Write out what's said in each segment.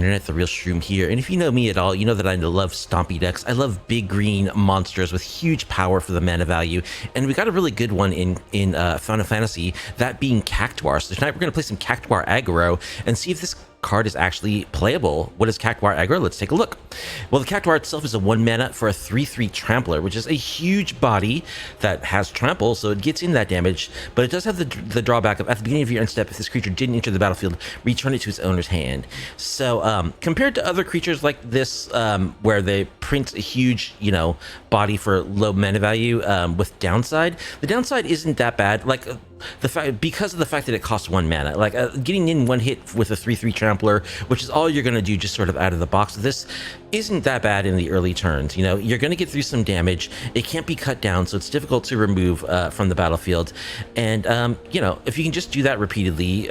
internet, the real shroom here, and if you know me at all, you know that I love stompy decks. I love big green monsters with huge power for the mana value, and we got a really good one in Final Fantasy, that being Cactuar. So tonight we're going to play some Cactuar aggro and see if this card is actually playable. What is Cactuar aggro? Let's take a look. Well, the Cactuar itself is a 1 mana for a 3/3 trampler, which is a huge body that has trample, so it gets in that damage, but it does have the drawback of at the beginning of your end step, if this creature didn't enter the battlefield, return it to its owner's hand. So compared to other creatures like this, where they print a huge, body for low mana value with downside, the downside isn't that bad. Like because of the fact that it costs 1 mana, like getting in one hit with a 3/3 trampler, which is all you're going to do just sort of out of the box. This isn't that bad in the early turns. You're going to get through some damage. It can't be cut down, so it's difficult to remove from the battlefield. And if you can just do that repeatedly,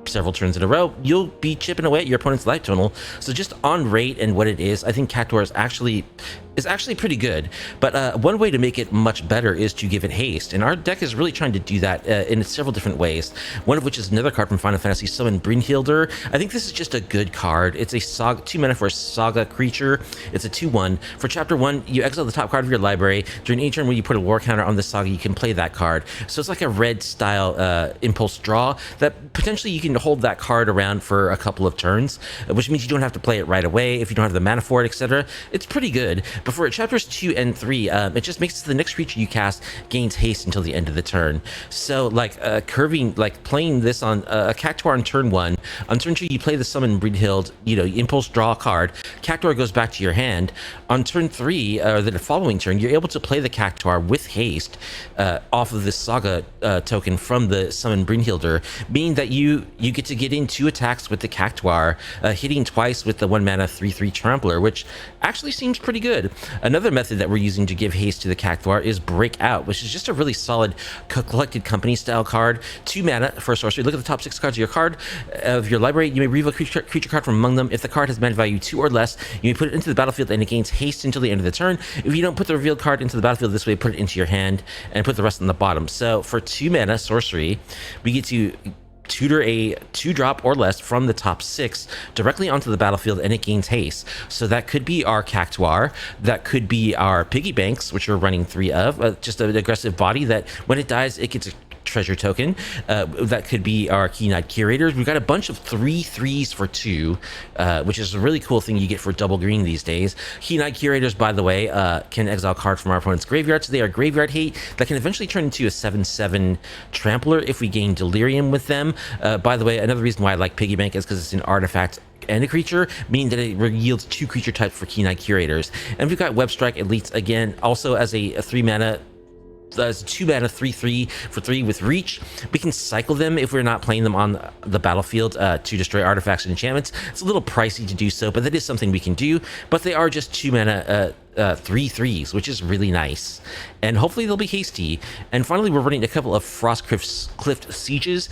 several turns in a row, you'll be chipping away at your opponent's life total. So just on rate and what it is, I think Cactuar is actually pretty good. But one way to make it much better is to give it haste, and our deck is really trying to do that in several different ways. One of which is another card from Final Fantasy, Summon Brynhildr. I think this is just a good card. It's a saga, 2 mana for a saga creature. It's a 2/1. For chapter 1, you exile the top card of your library. During each turn when you put a war counter on the saga, you can play that card. So it's like a red style impulse draw that potentially you can hold that card around for a couple of turns, which means you don't have to play it right away if you don't have the mana for it, etc. It's pretty good. But for chapters 2 and 3, it just makes it so the next creature you cast gains haste until the end of the turn. So playing this on a Cactuar on turn 1, on turn 2 you play the Summon Brynhildr, you impulse draw a card, Cactuar goes back to your hand. On turn 3, or the following turn, you're able to play the Cactuar with haste off of this saga token from the Summon Brynhildr, meaning that you get to get in 2 attacks with the Cactuar, hitting twice with the 1 mana 3/3 trampler, which actually seems pretty good. Another method that we're using to give haste to the Cactuar is Breakout, which is just a really solid collected company style card. 2 mana for a sorcery. Look at the top 6 cards of your library. You may reveal a creature card from among them. If the card has mana value 2 or less, you may put it into the battlefield and it gains haste until the end of the turn. If you don't put the revealed card into the battlefield this way, put it into your hand and put the rest on the bottom. So for 2 mana sorcery, we get to tutor a 2-drop or less from the top 6 directly onto the battlefield, and it gains haste. So that could be our Cactuar, that could be our Piggy Banks, which we're running 3 of, just an aggressive body that when it dies, it gets a treasure token. That could be our Keen-Eyed Curators. We've got a bunch of 3/3s for 2, which is a really cool thing you get for double green these days. Keen-Eyed Curators, by the way, can exile cards from our opponent's graveyard, so they are graveyard hate that can eventually turn into a 7/7 trampler if we gain Delirium with them. By the way, another reason why I like Piggy Bank is because it's an artifact and a creature, meaning that it yields 2 creature types for Keen-Eyed Curators. And we've got Webstrike Elite again, also as a 3 mana. That's 2 mana 3/3 for 3 with reach. We can cycle them if we're not playing them on the battlefield to destroy artifacts and enchantments. It's a little pricey to do so, but that is something we can do. But they are just 2 mana 3/3s, which is really nice, and hopefully they'll be hasty. And finally, we're running a couple of Frostcliff Sieges.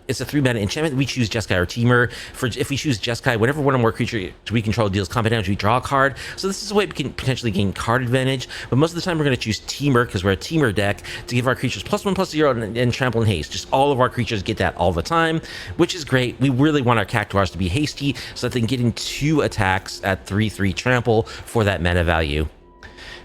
It's a 3 mana enchantment. We choose Jeskai or Temur. If we choose Jeskai, whenever one or more creature we control deals combat damage, we draw a card. So this is a way we can potentially gain card advantage, but most of the time we're going to choose Temur because we're a Temur deck to give our creatures +1/+0 and trample and haste. Just all of our creatures get that all the time, which is great. We really want our Cactuars to be hasty so that they can get in 2 attacks at 3/3 trample for that mana value.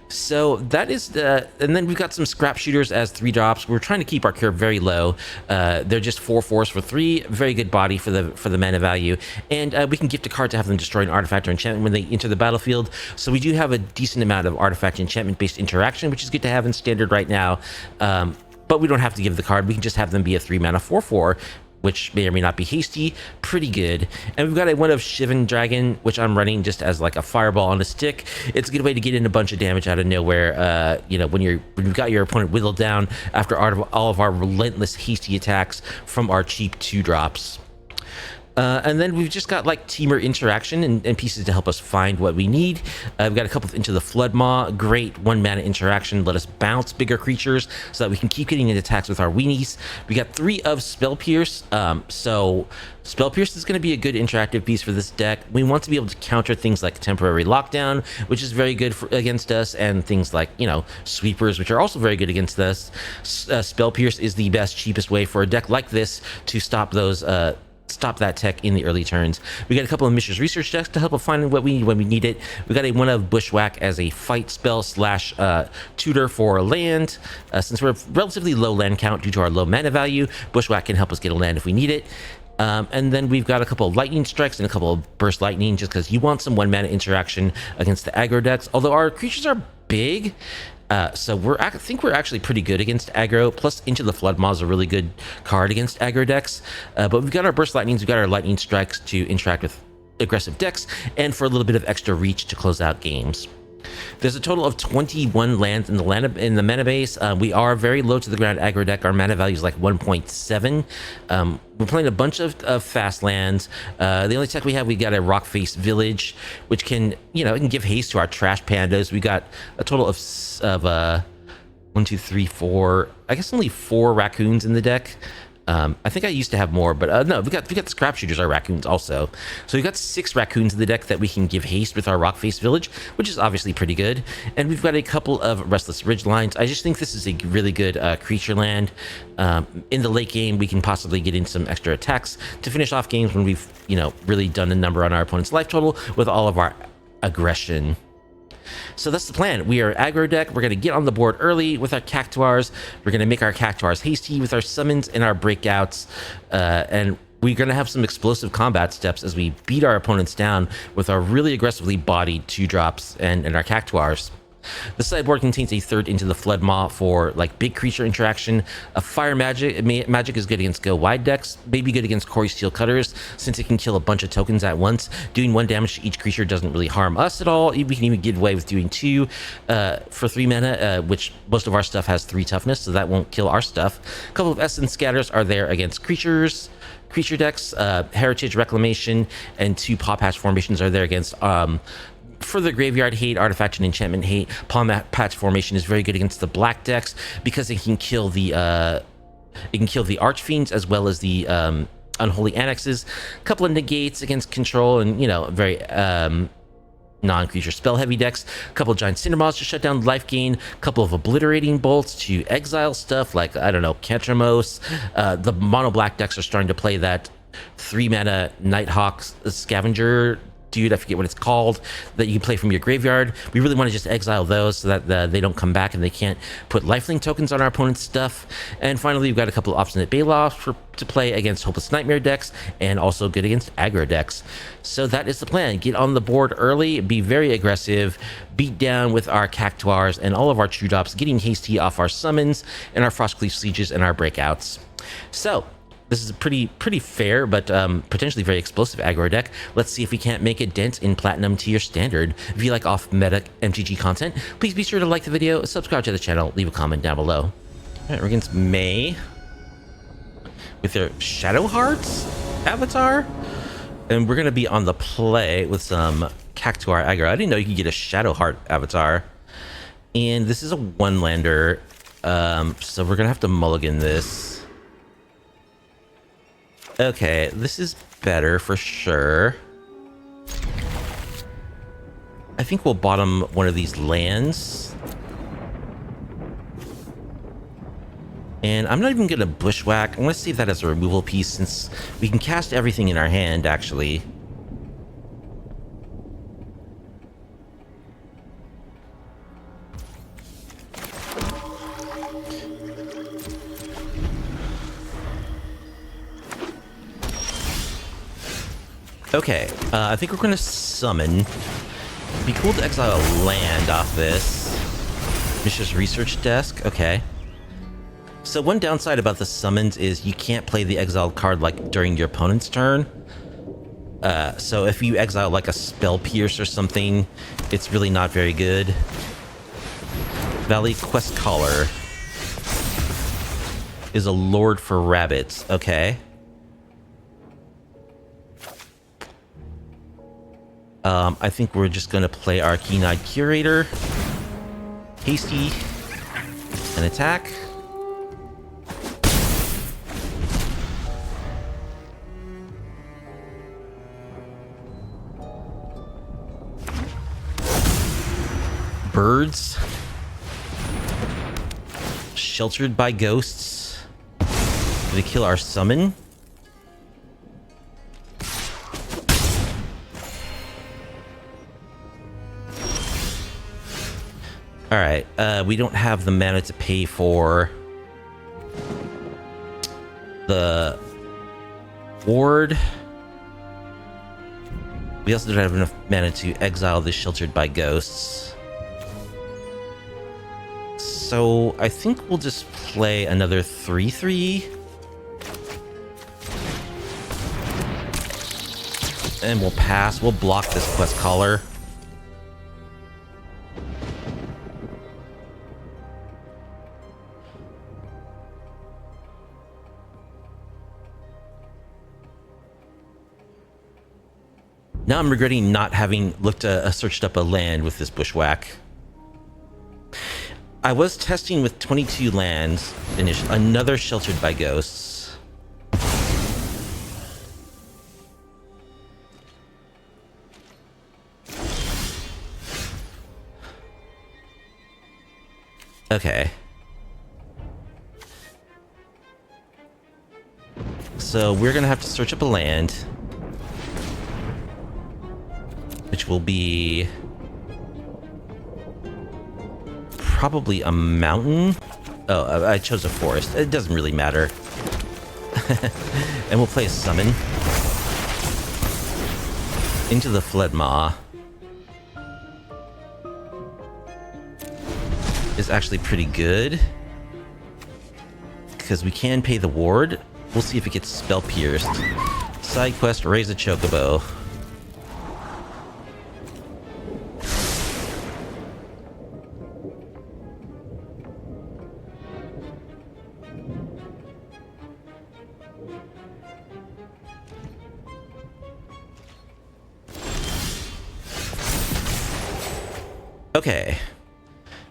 So that is and then we've got some Scrapshooters as 3-drops. We're trying to keep our curve very low. They're just 4/4s for 3, very good body for the mana value, and we can gift a card to have them destroy an artifact or enchantment when they enter the battlefield. So we do have a decent amount of artifact enchantment based interaction, which is good to have in standard right now. But we don't have to give the card. We can just have them be a 3 mana 4/4, which may or may not be hasty. Pretty good. And we've got one of Shivan Dragon, which I'm running just as like a fireball on a stick. It's a good way to get in a bunch of damage out of nowhere, when you've got your opponent whittled down after all of our relentless hasty attacks from our cheap 2-drops. And then we've just got like Temur interaction and pieces to help us find what we need. We've got a couple of Into the Flood Maw, great 1 mana interaction, let us bounce bigger creatures so that we can keep getting into attacks with our weenies. We got 3 of Spell Pierce, so Spell Pierce is going to be a good interactive piece for this deck. We want to be able to counter things like Temporary Lockdown, which is very good against us, and things like, Sweepers, which are also very good against us. Spell Pierce is the best, cheapest way for a deck like this to stop those stop that tech in the early turns. We got a couple of Mishra's research decks to help us find what we need when we need it. We got one of Bushwhack as a fight spell slash tutor for land. Since we're relatively low land count due to our low mana value, Bushwhack can help us get a land if we need it. And then we've got a couple of lightning strikes and a couple of burst lightning, just because you want some 1-mana interaction against the aggro decks. Although our creatures are big, so I think we're actually pretty good against aggro. Plus, Into the Flood Maw is a really good card against aggro decks. But we've got our burst lightnings, we've got our lightning strikes to interact with aggressive decks, and for a little bit of extra reach to close out games. There's a total of 21 lands in the mana base. We are very low to the ground aggro deck. Our mana value is like 1.7. We're playing a bunch of fast lands. The only tech we got a Rockface Village, which can, it can give haste to our trash pandas. We got a total of 1, 2, 3, 4. I guess only 4 raccoons in the deck. I think I used to have more, but no, we got the Scrapshooters, our raccoons also. So we've got 6 raccoons in the deck that we can give haste with our Rockface Village, which is obviously pretty good. And we've got a couple of Restless Ridgelines. I just think this is a really good creature land. In the late game, we can possibly get in some extra attacks to finish off games when we've, really done a number on our opponent's life total with all of our aggression. So that's the plan. We are aggro deck. We're going to get on the board early with our Cactuars. We're going to make our Cactuars hasty with our summons and our breakouts. And we're going to have some explosive combat steps as we beat our opponents down with our really aggressively bodied 2-drops and our Cactuars. The sideboard contains a third Into the Flood Maw for like big creature interaction. A fire magic is good against go wide decks, maybe good against Quarry Steel Cutters since it can kill a bunch of tokens at once. Doing 1 damage to each creature doesn't really harm us at all. We can even get away with doing 2 for 3 mana, which most of our stuff has 3 toughness, so that won't kill our stuff. A couple of Essence Scatters are there against creature decks. Heritage Reclamation and 2 Pawpatch Formations are there against further graveyard hate, artifact and enchantment hate. Pawpatch Formation is very good against the black decks because it can kill the Archfiends as well as the Unholy Annexes. A couple of negates against control and very non-creature spell heavy decks. A couple of Giant Cindermaws to shut down life gain. A couple of Obliterating Bolts to exile stuff like Cantramos. The mono black decks are starting to play that 3-mana Nighthawk Scavenger dude, I forget what it's called, that you can play from your graveyard. We really want to just exile those so that they don't come back and they can't put lifelink tokens on our opponent's stuff. And finally, we've got a couple of Obstinate Baloth to play against Hopeless Nightmare decks and also good against aggro decks. So that is the plan. Get on the board early, be very aggressive, beat down with our Cactuars and all of our 2-drops, getting hasty off our summons and our Frostcliff Sieges and our breakouts. So this is a pretty fair, but potentially very explosive aggro deck. Let's see if we can't make a dent in Platinum Tier Standard. If you like off-meta MTG content, please be sure to like the video, subscribe to the channel, leave a comment down below. All right, we're against May with their Shadow Hearts avatar. And we're going to be on the play with some Cactuar aggro. I didn't know you could get a Shadow Heart avatar. And this is a 1-lander, so we're going to have to mulligan this. Okay, this is better for sure. I think we'll bottom one of these lands. And I'm not even going to Bushwhack. I'm going to save that as a removal piece since we can cast everything in our hand, actually. Okay, I think we're going to summon. It'd be cool to exile a land off this. Mishra's research desk. Okay. So one downside about the summons is you can't play the exiled card like during your opponent's turn. So if you exile like a Spell Pierce or something, it's really not very good. Valley Quest Caller is a Lord for Rabbits. Okay. I think we're just going to play our Keen-Eyed Curator. Hasty. And attack. Birds. Sheltered by ghosts. Gonna kill our summon. All right, we don't have the mana to pay for the ward. We also don't have enough mana to exile the Sheltered by Ghosts. So I think we'll just play another 3/3. And we'll pass. We'll block this quest caller. Now I'm regretting not having searched up a land with this Bushwhack. I was testing with 22 lands initially. Another Sheltered by Ghosts. Okay. So we're gonna have to search up a land, which will be probably a mountain. Oh, I chose a forest. It doesn't really matter. And we'll play a summon. Into the Flood Maw is actually pretty good because we can pay the ward. We'll see if it gets spell pierced. Side quest: raise a chocobo. Okay.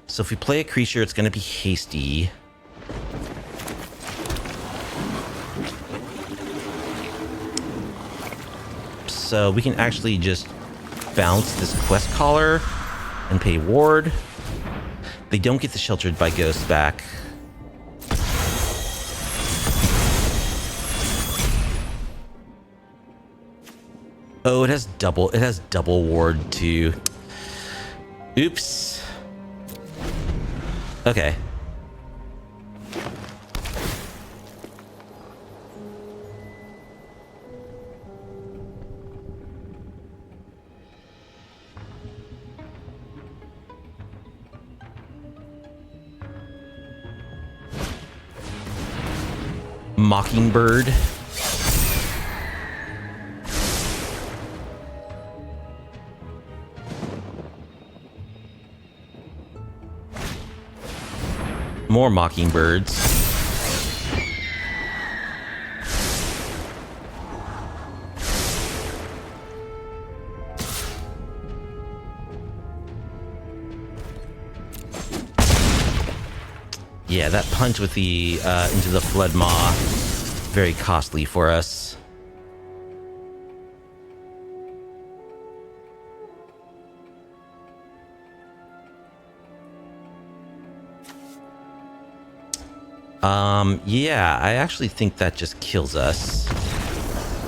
So if we play a creature, it's going to be hasty. So we can actually just bounce this quest caller and pay ward. They don't get the Sheltered by Ghosts back. Oh, it has double ward too. Oops. Okay. Mockingbird. More Mockingbirds. Yeah, that punch with the Into the Flood Maw, very costly for us. Yeah, I actually think that just kills us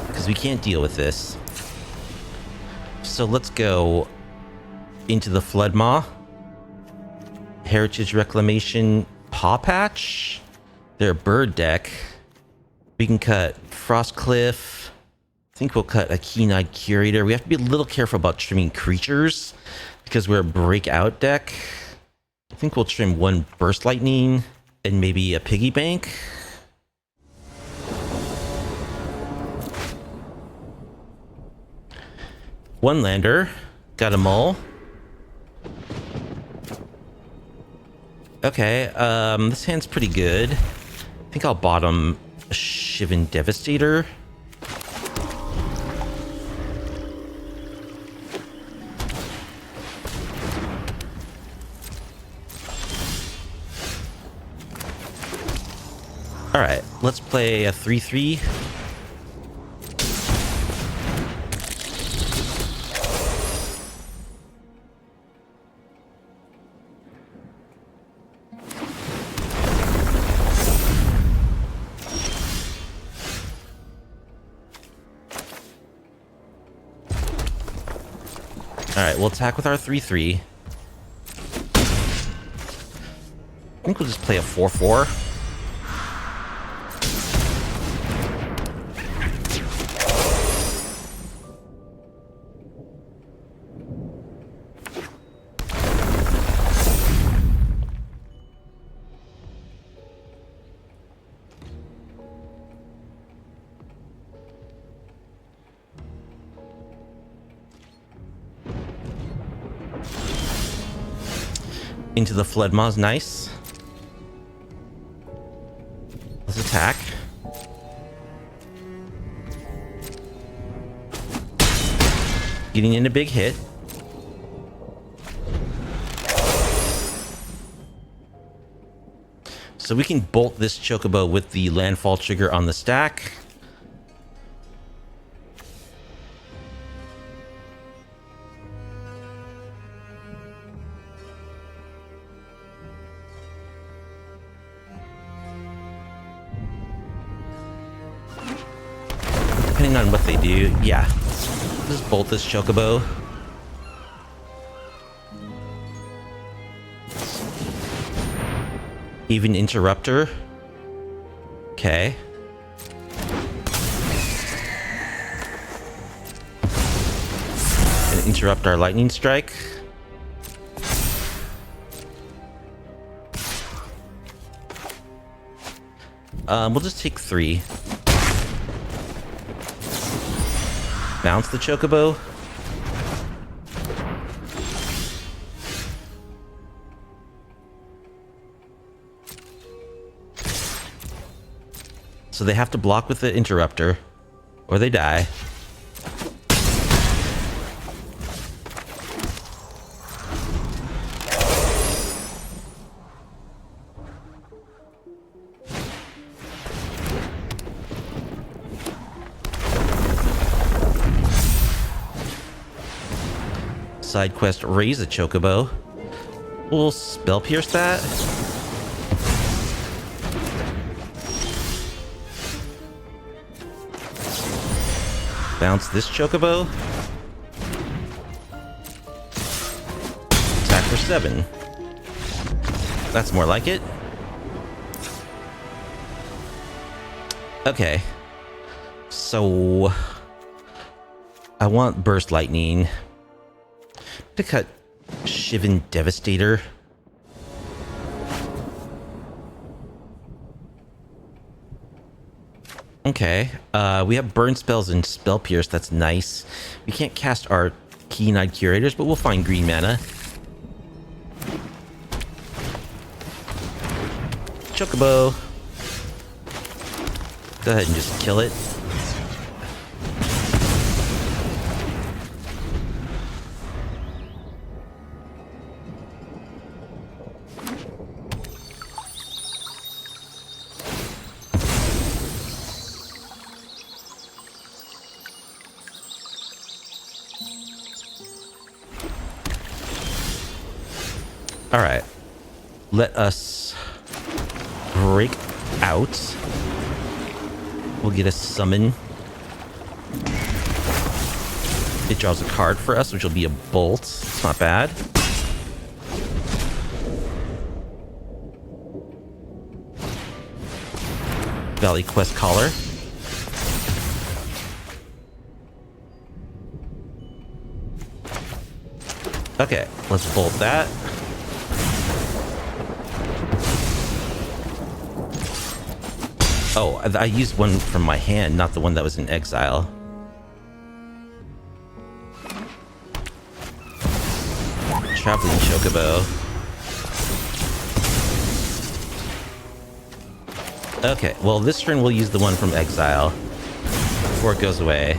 because we can't deal with this. So let's go Into the Flood Maw, Heritage Reclamation, Pawpatch. They're a bird deck. We can cut Frostcliff. I think we'll cut a Keen-Eyed Curator. We have to be a little careful about trimming creatures because we're a breakout deck. I think we'll trim one Burst Lightning and maybe a Piggy Bank. One lander. Got a mull. Okay, this hand's pretty good. I think I'll bottom a Shivan Devastator. Alright, let's play a 3/3. Alright, we'll attack with our 3/3. think we'll just play a 4/4. Into the Flood Maw is nice. Let's attack. Getting in a big hit. So we can bolt this Chocobo with the Landfall trigger on the stack. Depending on what they do, yeah. Just bolt this Chocobo. Even Interrupter. Okay. And interrupt our Lightning Strike. We'll just take 3. Bounce the Chocobo. So they have to block with the Interrupter, or they die. Side quest, raise a Chocobo. We'll Spell Pierce that. Bounce this Chocobo. Attack for 7. That's more like it. Okay. So I want Burst Lightning. To cut Shivan Devastator. Okay, we have burn spells and spell pierce. That's nice. We can't cast our Keen-Eyed Curators, but we'll find green mana. Chocobo. Go ahead and just kill it. All right, let us break out. We'll get a summon. It draws a card for us, which will be a Bolt. It's not bad. Valley Quest Caller. Okay, let's bolt that. Oh, I used one from my hand, not the one that was in exile. Traveling Chocobo. Okay, well this turn we'll use the one from exile before it goes away.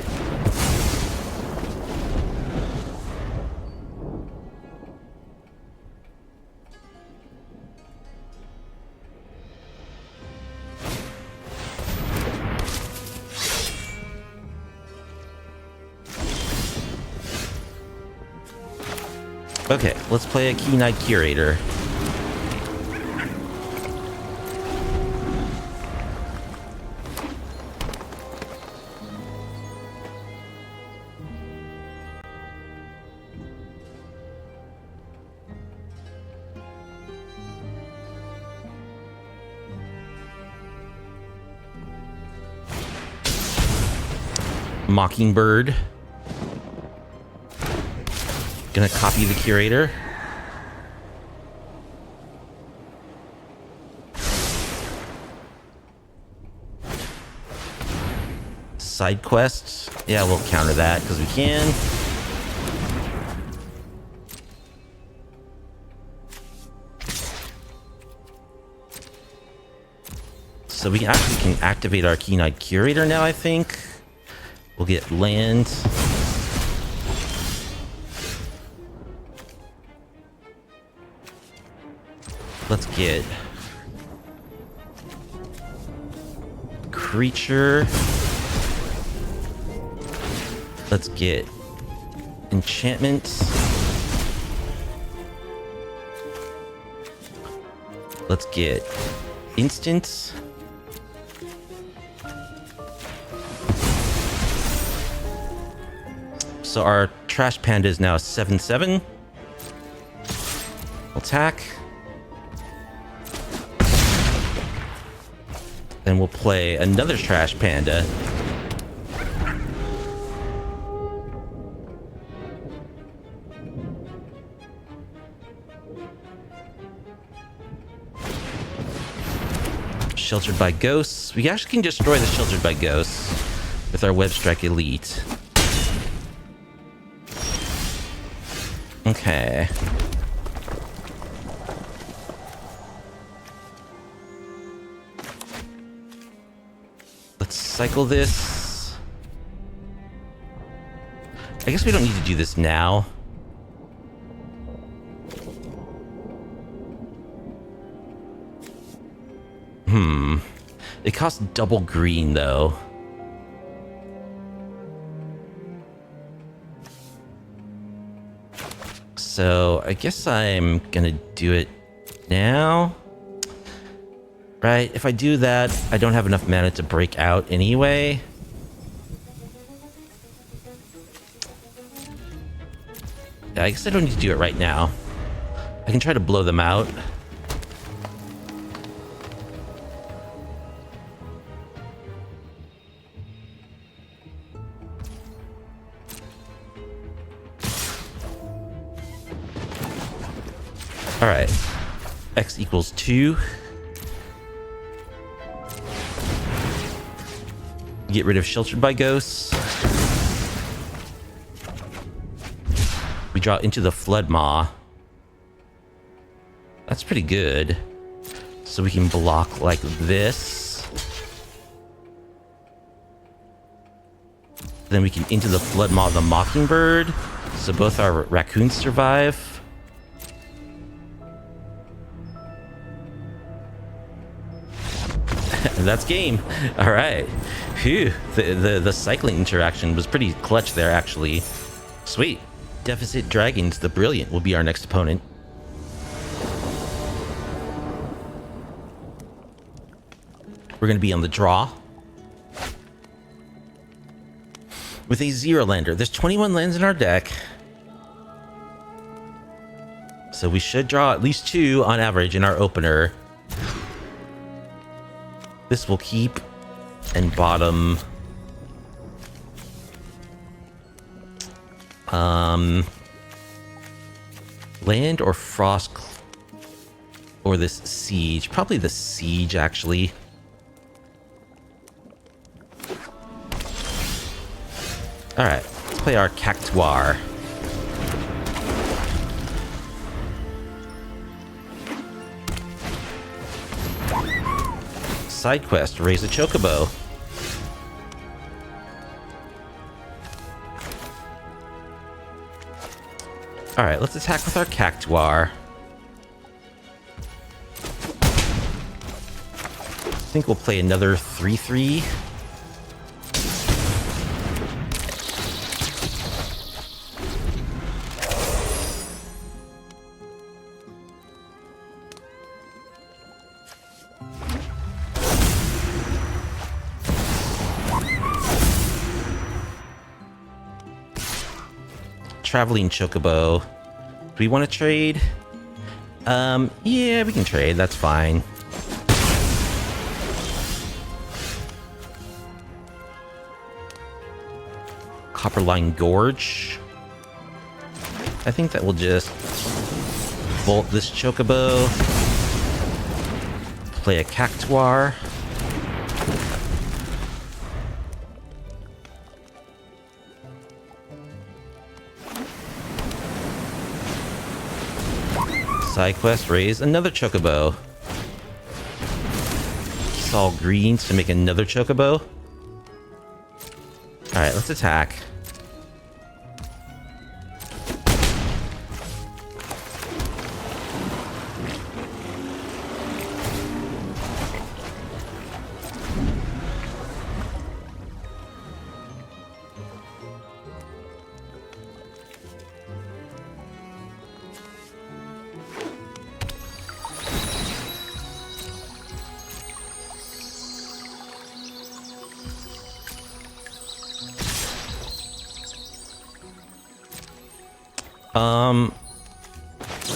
Okay, let's play a Keen-Eyed Curator. Mockingbird. Gonna copy the Curator. Side quests. Yeah, we'll counter that because we can. So we actually can activate our Keen-Eyed Curator now, I think. We'll get land. Let's get creature. Let's get enchantment. Let's get instant. So our Trash Panda is now 7/7. Attack. Then we'll play another Trash Panda. Sheltered by Ghosts. We actually can destroy the Sheltered by Ghosts with our Webstrike Elite. Okay. Let's cycle this. I guess we don't need to do this now. It costs double green, though. So I guess I'm gonna do it now. Right, if I do that, I don't have enough mana to break out anyway. Yeah, I guess I don't need to do it right now. I can try to blow them out. Alright. X equals 2. Get rid of Sheltered by Ghosts. We draw Into the Flood Maw. That's pretty good. So we can block like this. Then we can Into the Flood Maw the Mockingbird. So both our raccoons survive. And that's game. All right. Phew. The cycling interaction was pretty clutch there, actually. Sweet. Deficit Dragons the Brilliant will be our next opponent. We're going to be on the draw. With a 0-lander. There's 21 lands in our deck. So we should draw at least 2 on average in our opener. This will keep and bottom. Land or Frost or this Siege. Probably the Siege, actually. Alright, let's play our Cactuar. Side quest, raise a chocobo. Alright, let's attack with our Cactuar. I think we'll play another 3/3. Traveling Chocobo. Do we want to trade? Yeah, we can trade. That's fine. Copperline Gorge. I think that will just bolt this Chocobo, play a Cactuar. Side quest, raise another Chocobo. It's all greens to make another Chocobo. Alright, let's attack.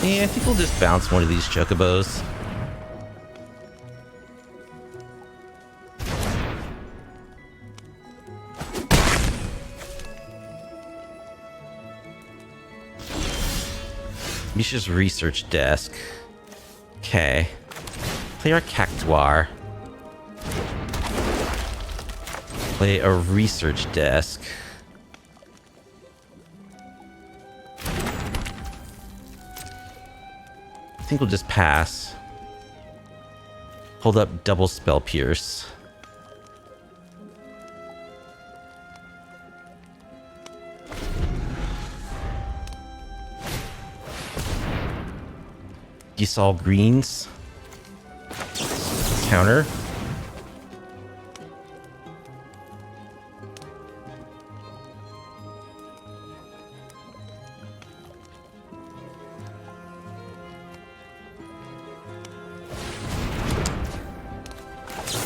Yeah, I think we'll just bounce one of these Chocobos. Mishra's research desk. Okay. Play our Cactuar. Play a research desk. I think we'll just pass. Hold up double spell pierce. You saw greens. Counter.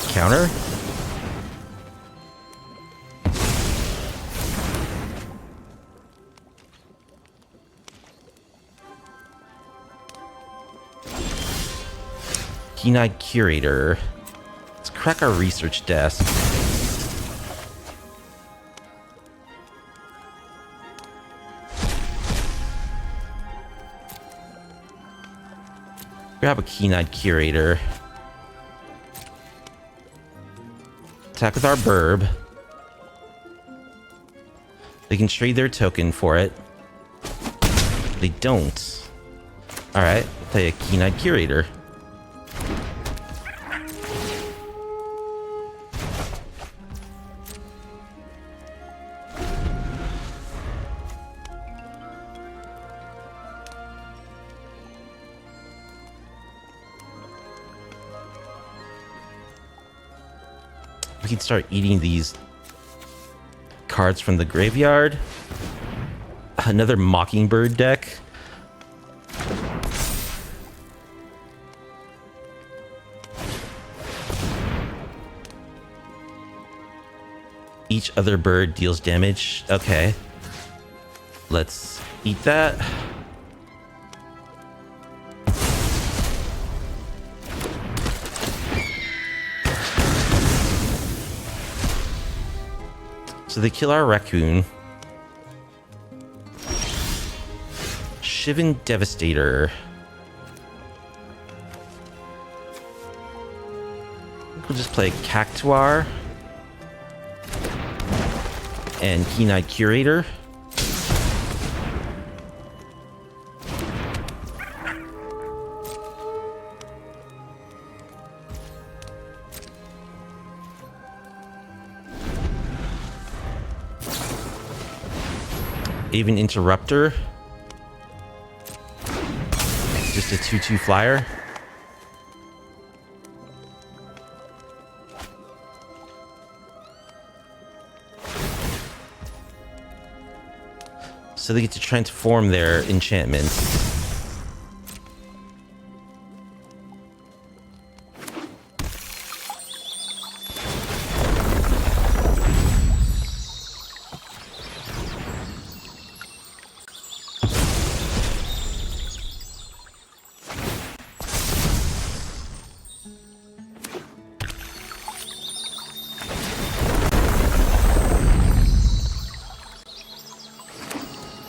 Counter. Keen-Eyed Curator. Let's crack our research desk. Grab a Keen-Eyed Curator. Attack with our Burb. They can trade their token for it. They don't. Alright, play a Keen-Eyed Curator. We can start eating these cards from the graveyard. Another Mockingbird deck. Each other bird deals damage. Okay. Let's eat that. So they kill our raccoon. Shivan Devastator. We'll just play Cactuar and Keen-Eyed Curator. Even Interrupter. Just a 2/2 flyer. So they get to transform their enchantments.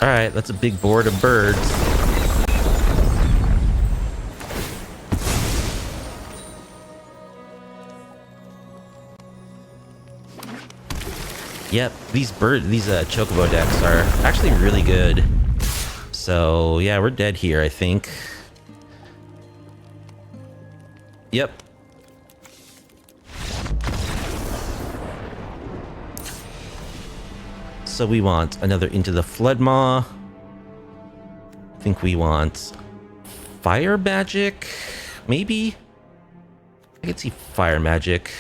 Alright, that's a big board of birds. Yep, these chocobo decks are actually really good. So, yeah, we're dead here, I think. Yep. So we want another Into the Flood Maw. I think we want Fire Magic, maybe? I can see Fire Magic.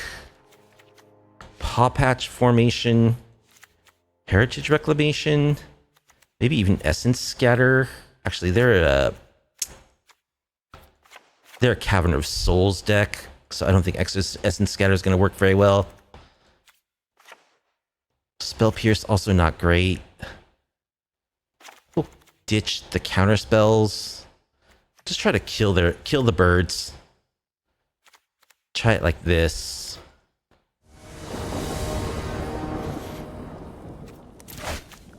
Pawpatch Formation. Heritage Reclamation. Maybe even Essence Scatter. Actually, they're a Cavern of Souls deck, so I don't think Essence Scatter is going to work very well. Spell Pierce, also not great. We'll ditch the counter spells. Just try to kill the birds. Try it like this.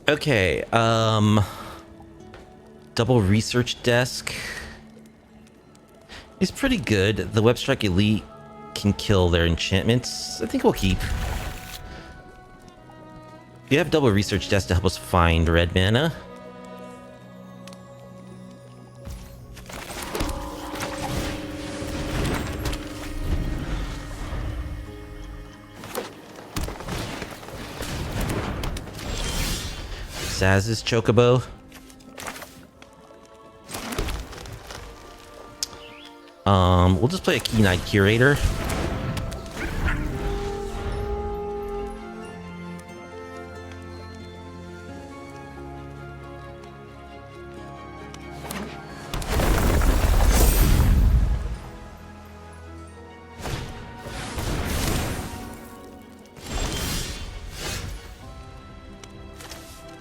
Okay, double research desk is pretty good. The Webstrike Elite can kill their enchantments. I think we'll keep. We have double research desk to help us find red mana. Saz's Chocobo. We'll just play a Keen-Eyed Curator.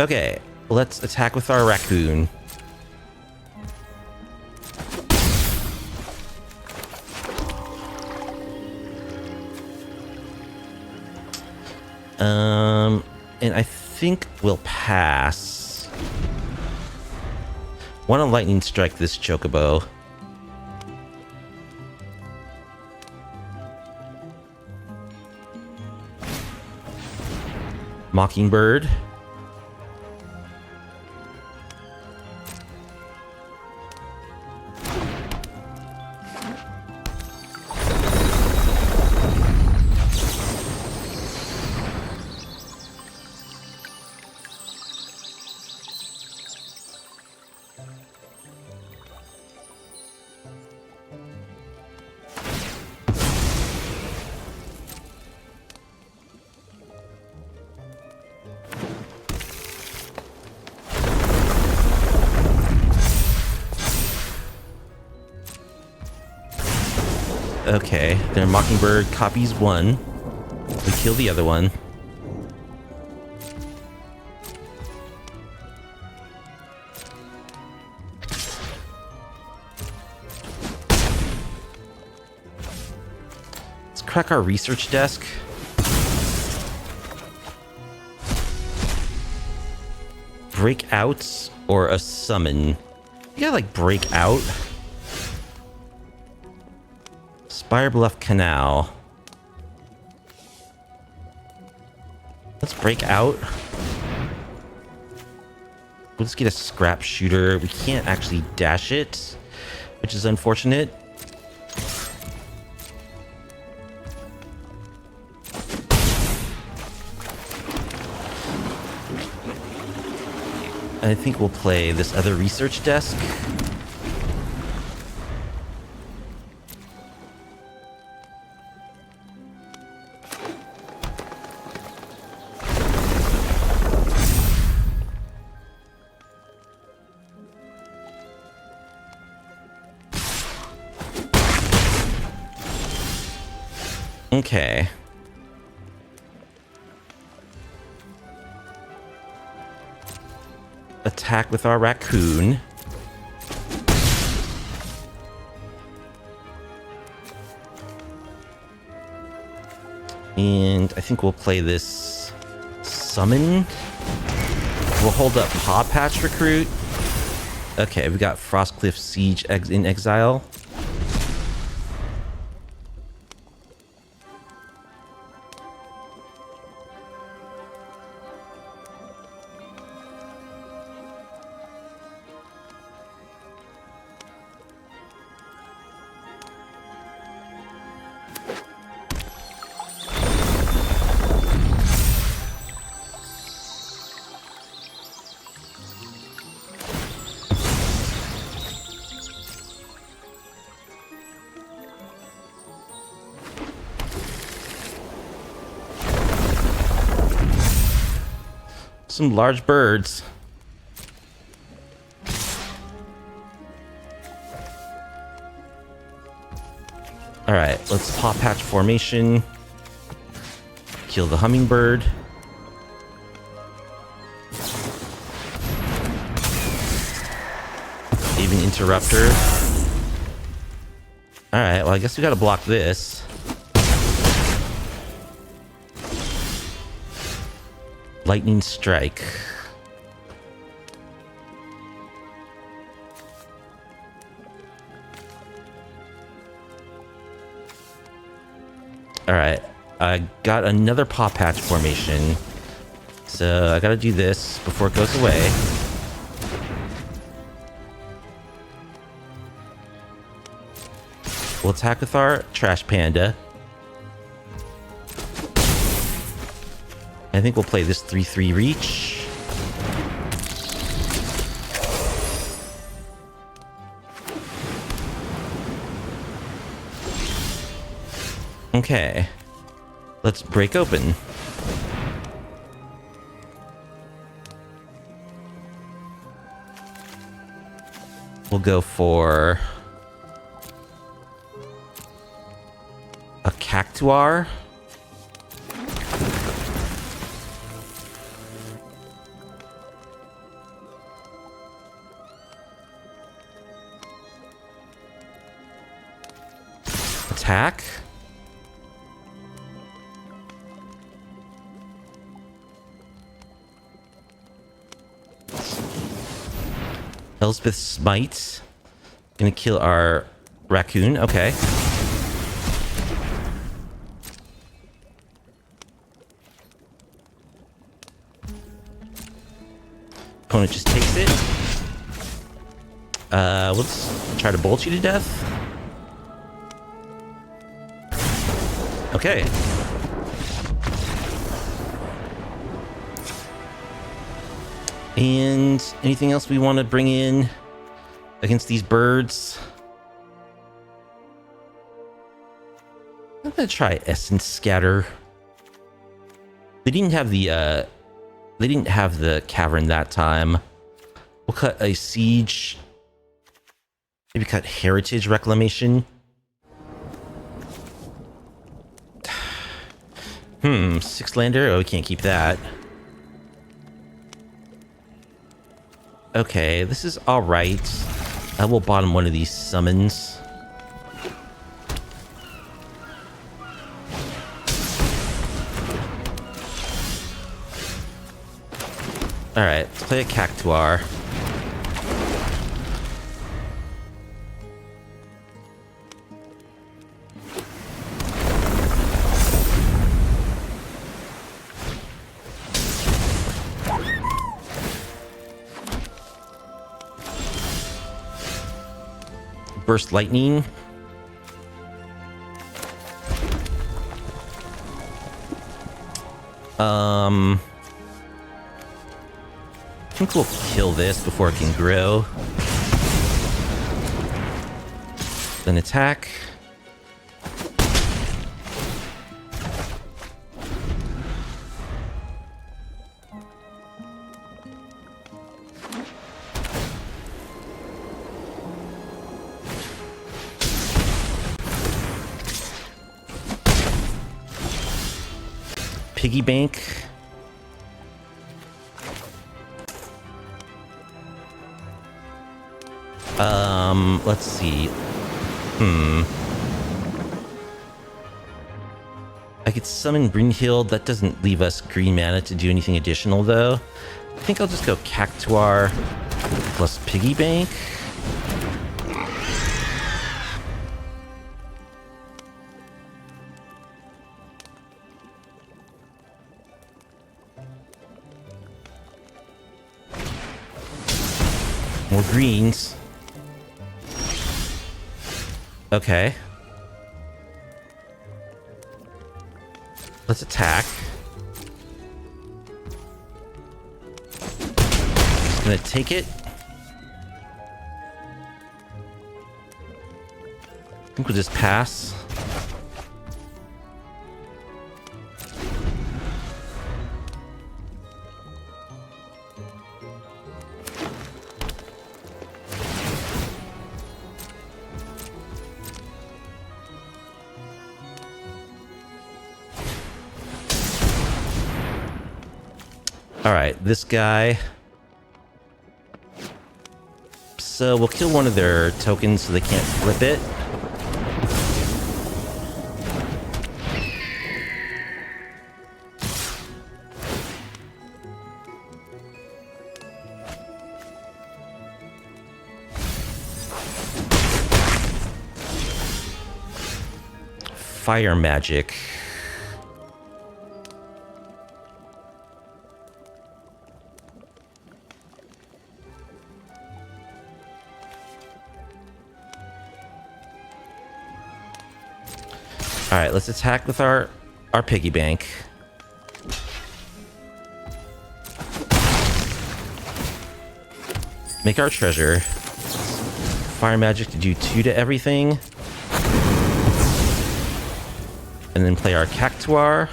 Okay, let's attack with our raccoon. And I think we'll pass. Want to lightning strike this chocobo. Mockingbird. Okay, their Mockingbird copies one. We kill the other one. Let's crack our research desk. Break out or a summon? You gotta like break out. Spirebluff Canal. Let's break out. We'll just get a Scrapshooter. We can't actually dash it, which is unfortunate. I think we'll play this other research desk. Okay. Attack with our raccoon. And I think we'll play this summon. We'll hold up Pawpatch Recruit. Okay, we got Frostcliff Siege in exile. Some large birds. All right, let's Pawpatch Formation. Kill the hummingbird. Even Interrupter. All right, well, I guess we gotta block this. Lightning Strike. Alright, I got another Pawpatch Formation. So I gotta do this before it goes away. We'll attack with our Trash Panda. I think we'll play this 3/3 reach. Okay. Let's break open. We'll go for a Cactuar. Attack. Elspeth's Smite. Gonna kill our raccoon. Okay. Opponent just takes it. Let's try to bolt you to death. Okay. And anything else we want to bring in against these birds? I'm gonna try Essence Scatter. They didn't have the cavern that time. We'll cut a Siege. Maybe cut Heritage Reclamation. Six lander? Oh, we can't keep that. Okay, this is alright. I will bottom one of these summons. Alright, let's play a Cactuar. Burst Lightning. I think we'll kill this before it can grow. Then attack. Piggy Bank. Let's see. I could summon Brynhildr. That doesn't leave us green mana to do anything additional, though. I think I'll just go Cactuar plus Piggy Bank. More greens. Okay. Let's attack. Just gonna take it. I think we'll just pass. Alright, this guy. So we'll kill one of their tokens so they can't flip it. Fire magic. Alright, let's attack with our Piggy Bank. Make our treasure. Fire magic to do 2 to everything. And then play our Cactuar.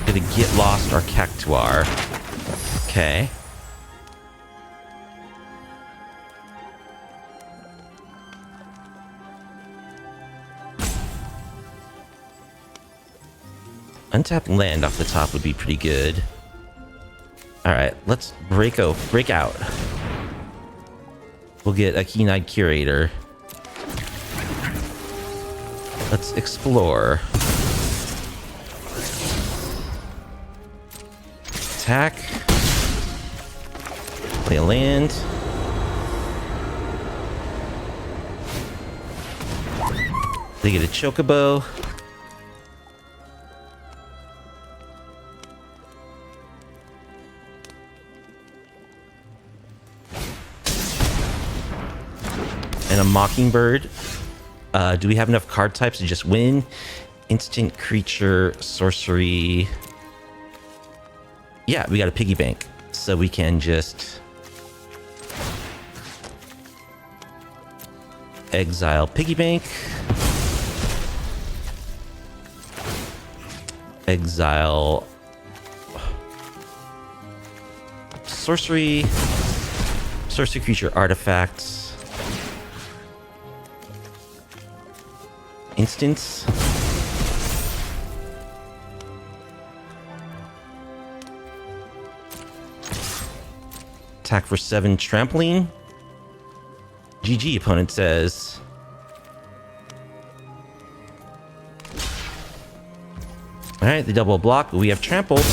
Gonna get lost our Cactuar. Okay. Untapped land off the top would be pretty good. Alright, let's break out. We'll get a Keen-Eyed Curator. Let's explore. Attack. Play a land. They get a Chocobo. And a Mockingbird. Do we have enough card types to just win? Instant creature, sorcery. Yeah, we got a Piggy Bank. So we can just exile Piggy Bank. Exile sorcery. Sorcery creature artifacts. Instance. Attack for 7 trampoline. GG, opponent says. Alright, the double block, but we have trampled.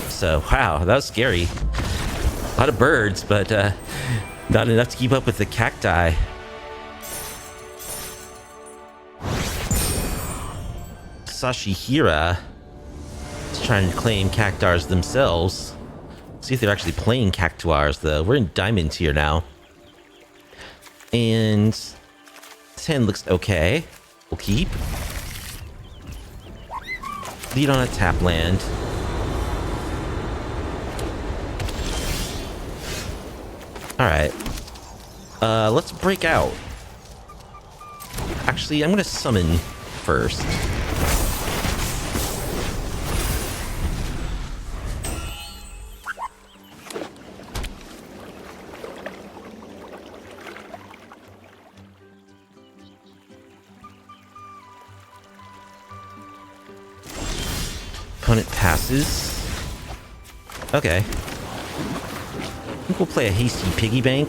So, wow, that was scary. A lot of birds, but not enough to keep up with the cacti. Sashihira is trying to claim Cactuars themselves. See if they're actually playing Cactuars, though. We're in Diamond tier now. And this hand looks okay. We'll keep. Lead on a tap land. Alright. Let's break out. Actually, I'm gonna summon first. Opponent passes. Okay. I think we'll play a hasty Piggy Bank.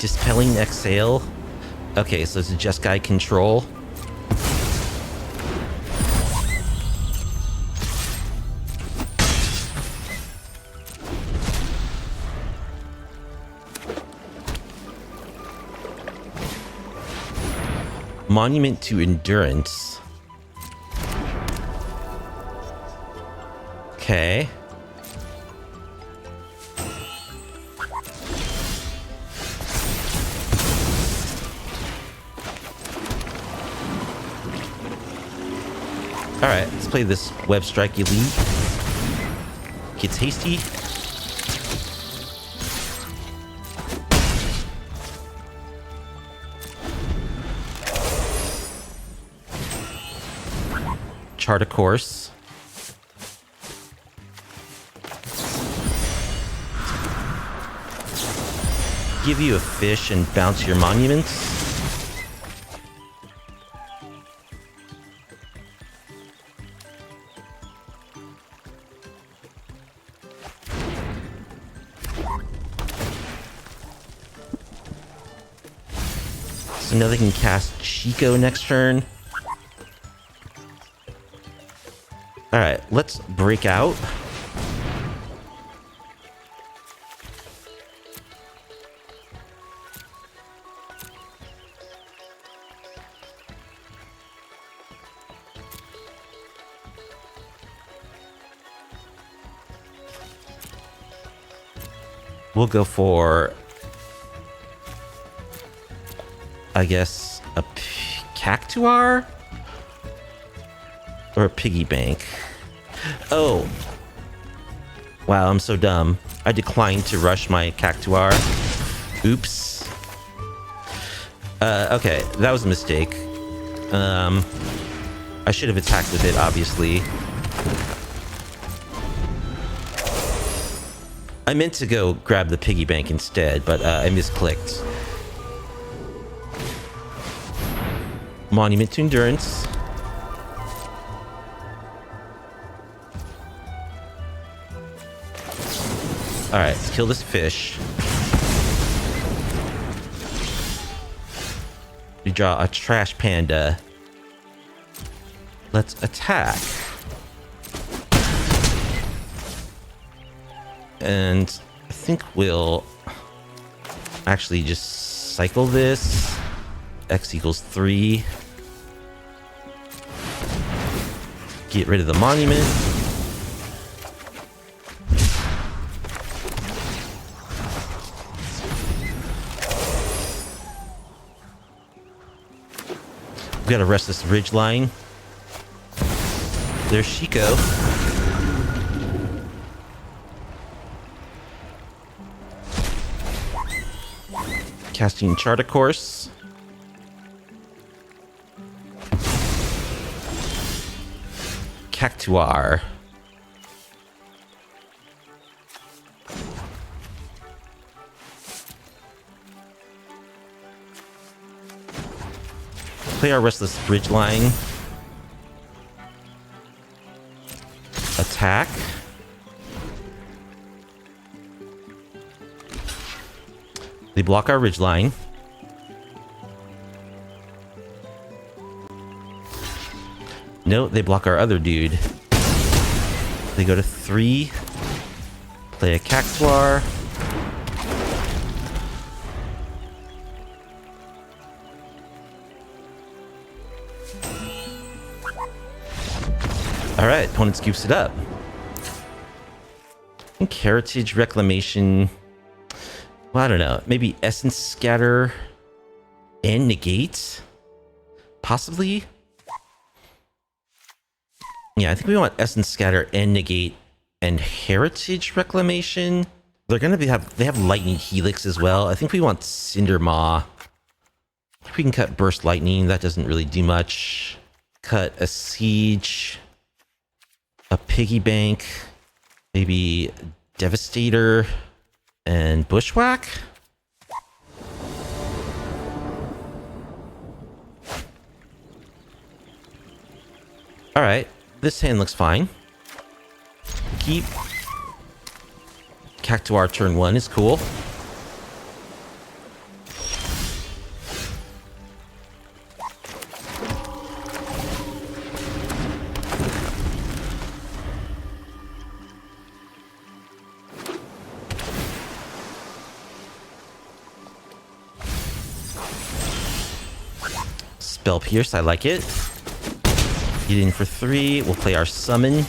Dispelling Exhale. Okay, so it's a Jeskai Control. Monument to Endurance. Okay. Alright, let's play this Webstrike Elite. Gets hasty. Chart a course. Give you a fish and bounce your monuments. So now they can cast Chico next turn. Alright, let's break out. We'll go for, I guess, a Cactuar? Or a Piggy Bank. Oh. Wow, I'm so dumb. I declined to rush my Cactuar. Oops. Okay, that was a mistake. I should have attacked with it, obviously. I meant to go grab the Piggy Bank instead, but I misclicked. Monument to Endurance. Alright, let's kill this fish. We draw a Trash Panda. Let's attack. And I think we'll actually just cycle this. X equals 3. Get rid of the monument. We got a Restless Ridgeline. There's Chico. Casting Chart a Course. Cactuar. Play our Restless Ridgeline. Attack. They block our Ridgeline. No, they block our other dude. They go to 3. Play a Cactuar. Alright, opponent scoops it up. I think Heritage Reclamation. Well, I don't know. Maybe Essence Scatter and Negate? Possibly? Yeah, I think we want Essence Scatter and Negate and Heritage Reclamation. They're gonna they have Lightning Helix as well. I think we want Cindermaw. If we can cut Burst Lightning, that doesn't really do much. Cut a Siege. A Piggy Bank. Maybe Devastator. And Bushwhack? Alright, this hand looks fine. Keep. Cactuar turn 1 is cool. Spell Pierce, I like it. Get in for 3. We'll play our summon.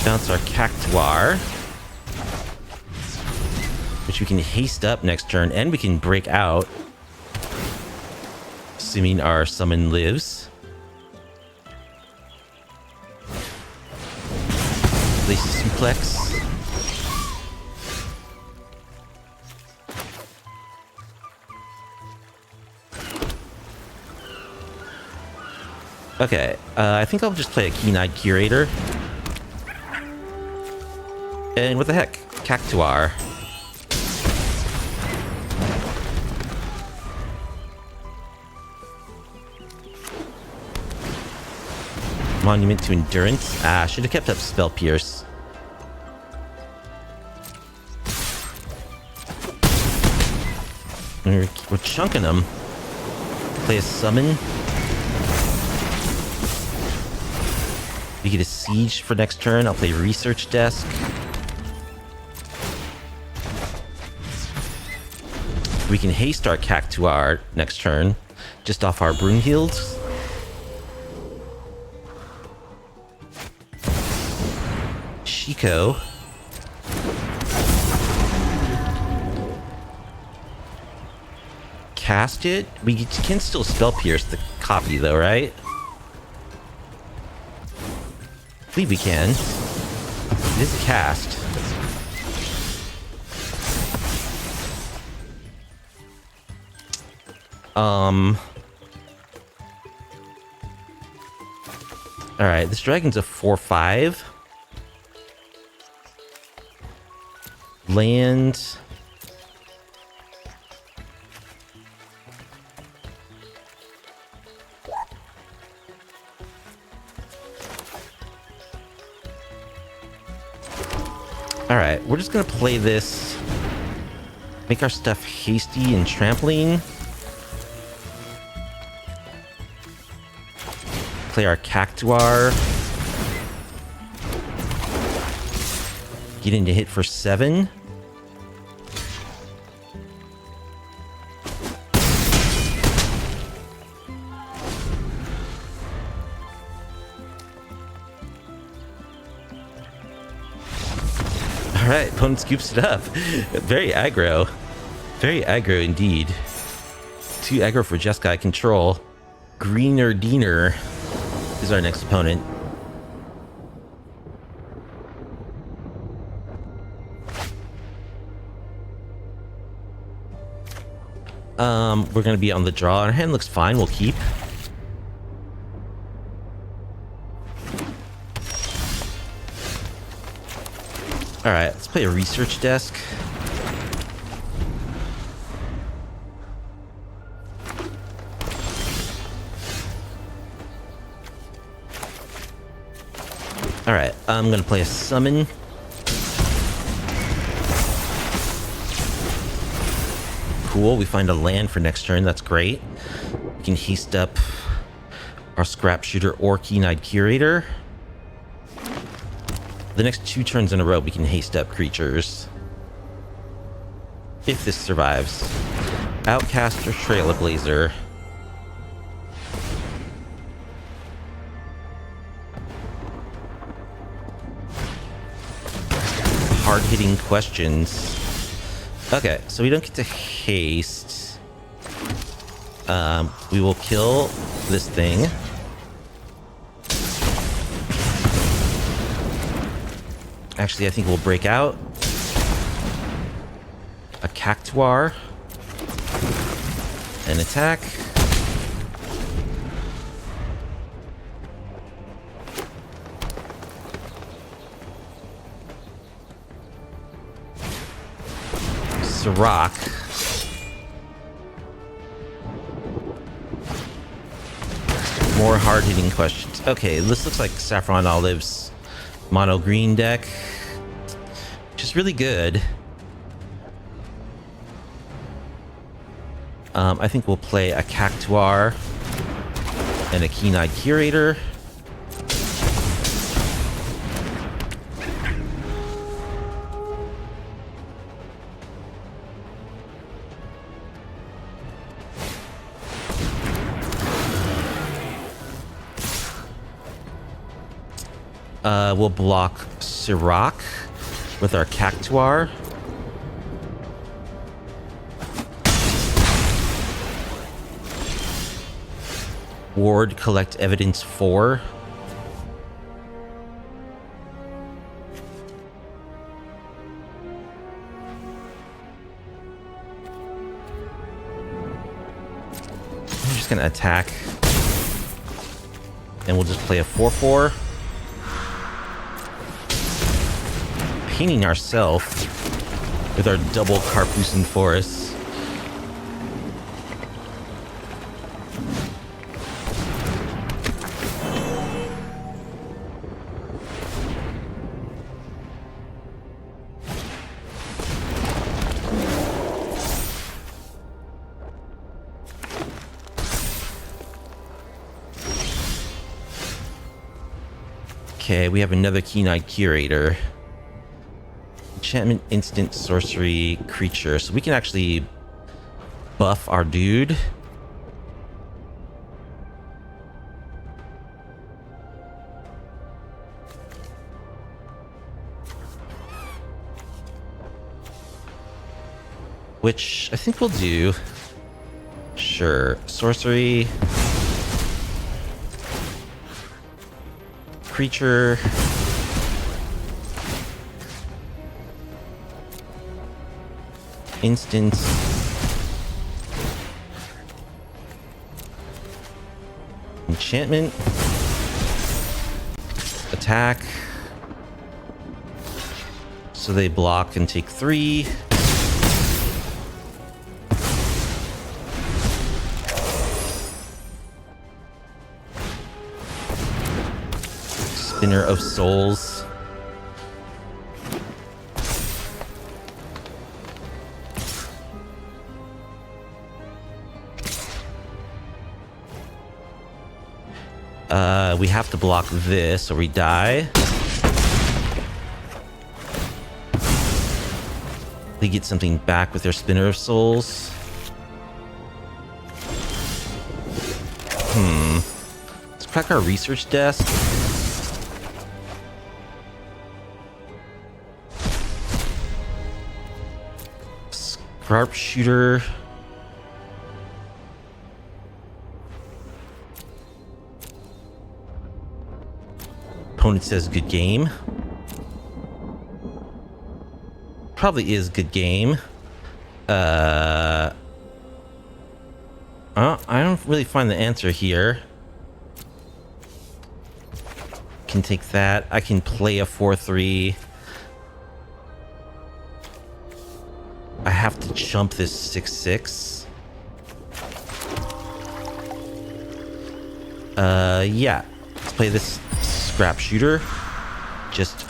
Bounce our Cactuar, which we can haste up next turn, and we can break out, assuming our summon lives. Place Suplex. Okay, I think I'll just play a Keen-Eyed Curator. And what the heck? Cactuar. Monument to Endurance. Ah, should have kept up Spell Pierce. We're chunking them. Play a summon. We get a Siege for next turn. I'll play Research Desk. We can haste our Cactuar next turn, just off our Brynhildr. Shiko. Cast it? We can still Spell Pierce the copy though, right? I believe we can. It is a cast. Alright, this dragon's a 4/5. Land. Alright, we're just gonna play this. Make our stuff hasty and trampling. Play our Cactuar. Get into hit for 7. Alright, opponent scoops it up. Very aggro. Very aggro indeed. 2 aggro for Jeskai Control. Greener Diener is our next opponent. We're gonna be on the draw. Our hand looks fine, we'll keep. Alright, let's play a Research Desk. Alright, I'm gonna play a Summon. Cool, we find a land for next turn, that's great. We can haste up our Scrapshooter or Keen-Eyed Curator. The next 2 turns in a row, we can haste up creatures. If this survives. Outcast or Trailblazer. Hard-hitting questions. Okay, so we don't get to haste. We will kill this thing. Actually, I think we'll break out. A Cactuar. An attack. Rock. More hard-hitting questions. Okay, this looks like Saffron Olive's mono green deck, which is really good. I think we'll play a Cactuar and a Keen-Eyed Curator. We'll block Sirach with our Cactuar. Ward collect evidence 4. I'm just gonna attack. And we'll just play a 4/4. Painting ourselves with our double Karplusan Forest. Okay, we have another Keen-Eyed Curator. Enchantment, instant, sorcery, creature. So we can actually buff our dude. Which I think we'll do. Sure. Sorcery. Creature. Instant. Enchantment. Attack. So they block and take 3. Spinner of Souls. We have to block this or we die. They get something back with their Spinner of Souls. Let's crack our research desk. Scrapshooter. Opponent says good game. Probably is good game. I don't really find the answer here. Can take that. I can play a 4/3. I have to chump this 6/6. Yeah. Let's play this Scrapshooter just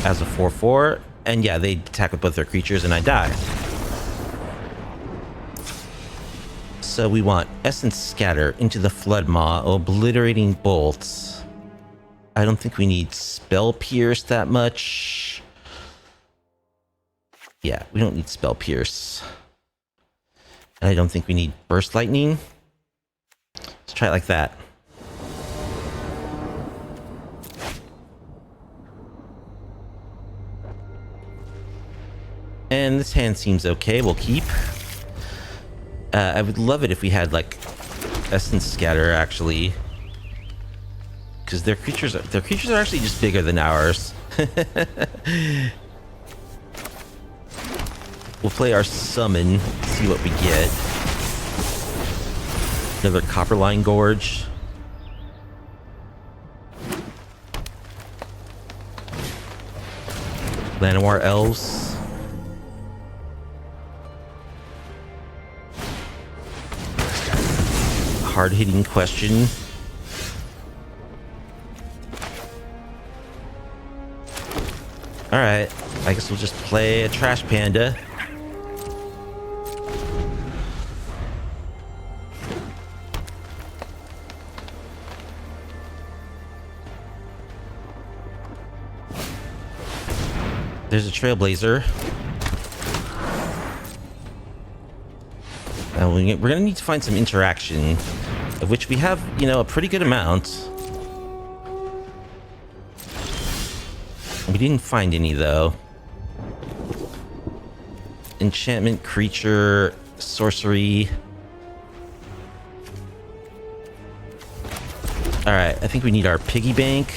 as a 4/4. And yeah, they attack with both their creatures and I die. So we want Essence Scatter, Into the Flood Maw, Obliterating Bolt. I don't think we need Spell Pierce that much. Yeah, we don't need Spell Pierce. And I don't think we need Burst Lightning. Let's try it like that. And this hand seems okay. We'll keep. I would love it if we had like Essence Scatter actually, because their creatures are actually just bigger than ours. We'll play our summon, see what we get. Another Copperline Gorge. Llanowar Elves. Hard-hitting question. Alright, I guess we'll just play a Trash Panda. There's a Trailblazer. We're gonna need to find some interaction, of which we have, you know, a pretty good amount. We didn't find any, though. Enchantment, creature, sorcery. Alright, I think we need our Piggy Bank.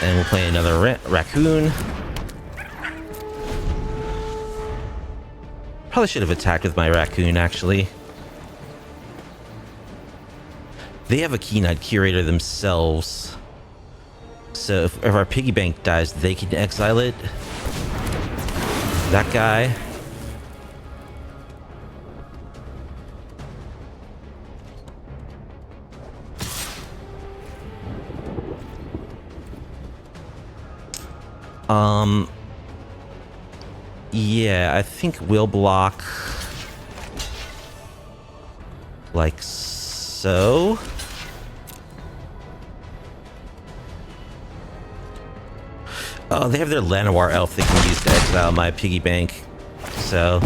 And we'll play another raccoon. Probably should have attacked with my raccoon, actually. They have a Keen-Eyed Curator themselves. So if our Piggy Bank dies, they can exile it. That guy. Yeah, I think we'll block like so. Oh, they have their Llanowar elf they can use to exile my Piggy Bank. So,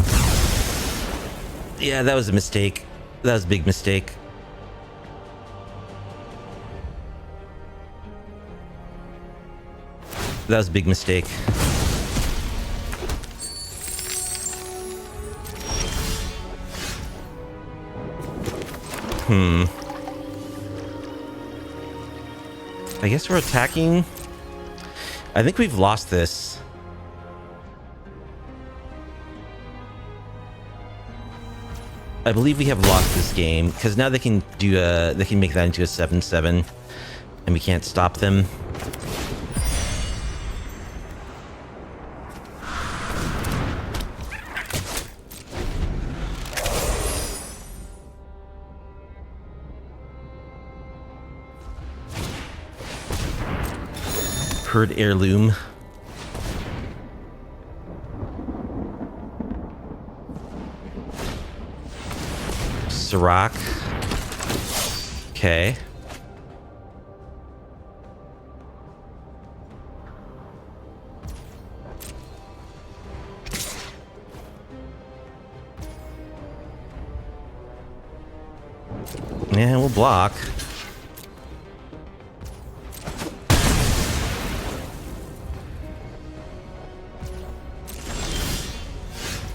yeah, that was a mistake. That was a big mistake. That was a big mistake. I guess we're attacking. I think we've lost this. I believe we have lost this game because now they can do they can make that into a 7/7 and we can't stop them. Herd heirloom. Sirach. Okay. Yeah, we'll block.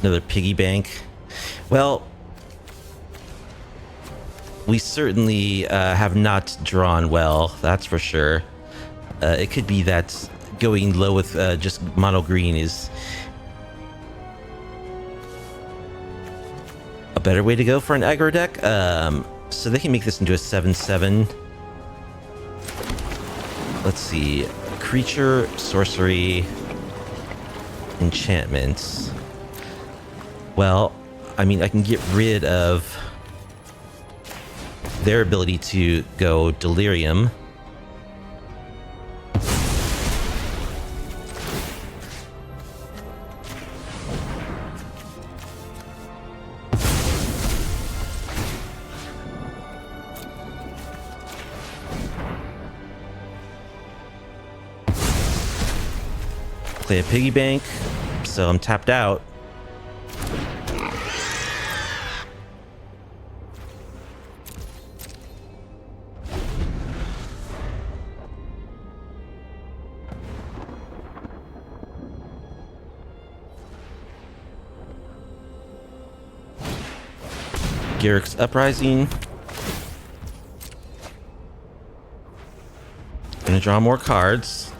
Another Piggy Bank. Well, we certainly have not drawn well, that's for sure. It could be that going low with just mono green is a better way to go for an aggro deck. So they can make this into a 7/7. Let's see. Creature, sorcery, enchantments. Well, I mean, I can get rid of their ability to go Delirium. Play a Piggy Bank, so I'm tapped out. Garrick's Uprising. Gonna draw more cards.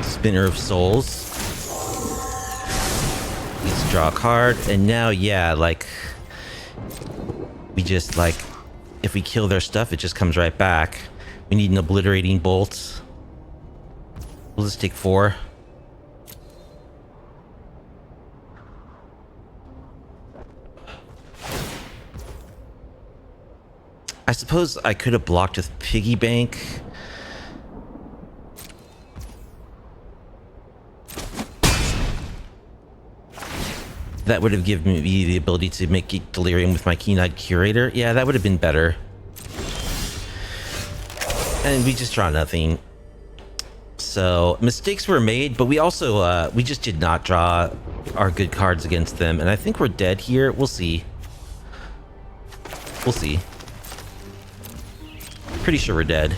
Spinner of Souls. Draw a card, and now, yeah, like, we just, like, if we kill their stuff, it just comes right back. We need an Obliterating Bolt. We'll just take 4. I suppose I could have blocked with Piggy Bank. That would have given me the ability to make Delirium with my Keen-Eyed Curator. Yeah, that would have been better. And we just draw nothing. So mistakes were made, but we also we just did not draw our good cards against them, and I think we're dead here. We'll see. We'll see. Pretty sure we're dead.